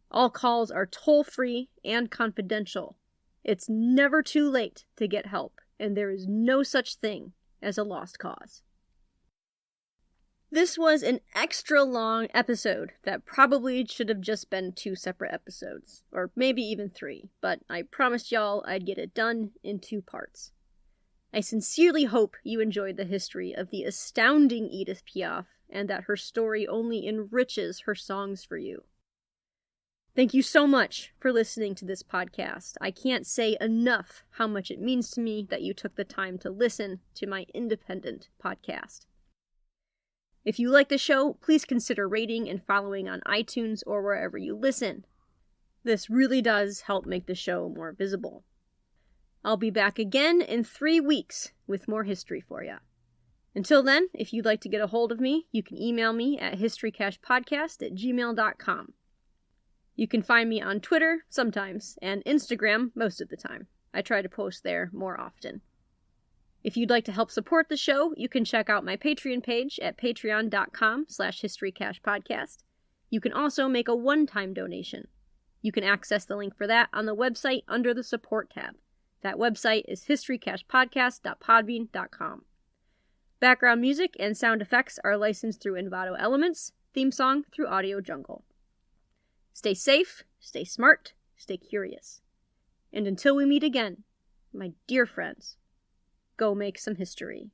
All calls are toll-free and confidential. It's never too late to get help, and there is no such thing as a lost cause. This was an extra long episode that probably should have just been 2 separate episodes, or maybe even 3, but I promised y'all I'd get it done in 2 parts. I sincerely hope you enjoyed the history of the astounding Édith Piaf, and that her story only enriches her songs for you. Thank you so much for listening to this podcast. I can't say enough how much it means to me that you took the time to listen to my independent podcast. If you like the show, please consider rating and following on iTunes or wherever you listen. This really does help make the show more visible. I'll be back again in 3 weeks with more history for you. Until then, if you'd like to get a hold of me, you can email me at historycashpodcast@gmail.com. You can find me on Twitter sometimes and Instagram most of the time. I try to post there more often. If you'd like to help support the show, you can check out my Patreon page at patreon.com/historycashpodcast. You can also make a one-time donation. You can access the link for that on the website under the support tab. That website is historycashpodcast.podbean.com. Background music and sound effects are licensed through Envato Elements, theme song through Audio Jungle. Stay safe, stay smart, stay curious. And until we meet again, my dear friends, go make some history.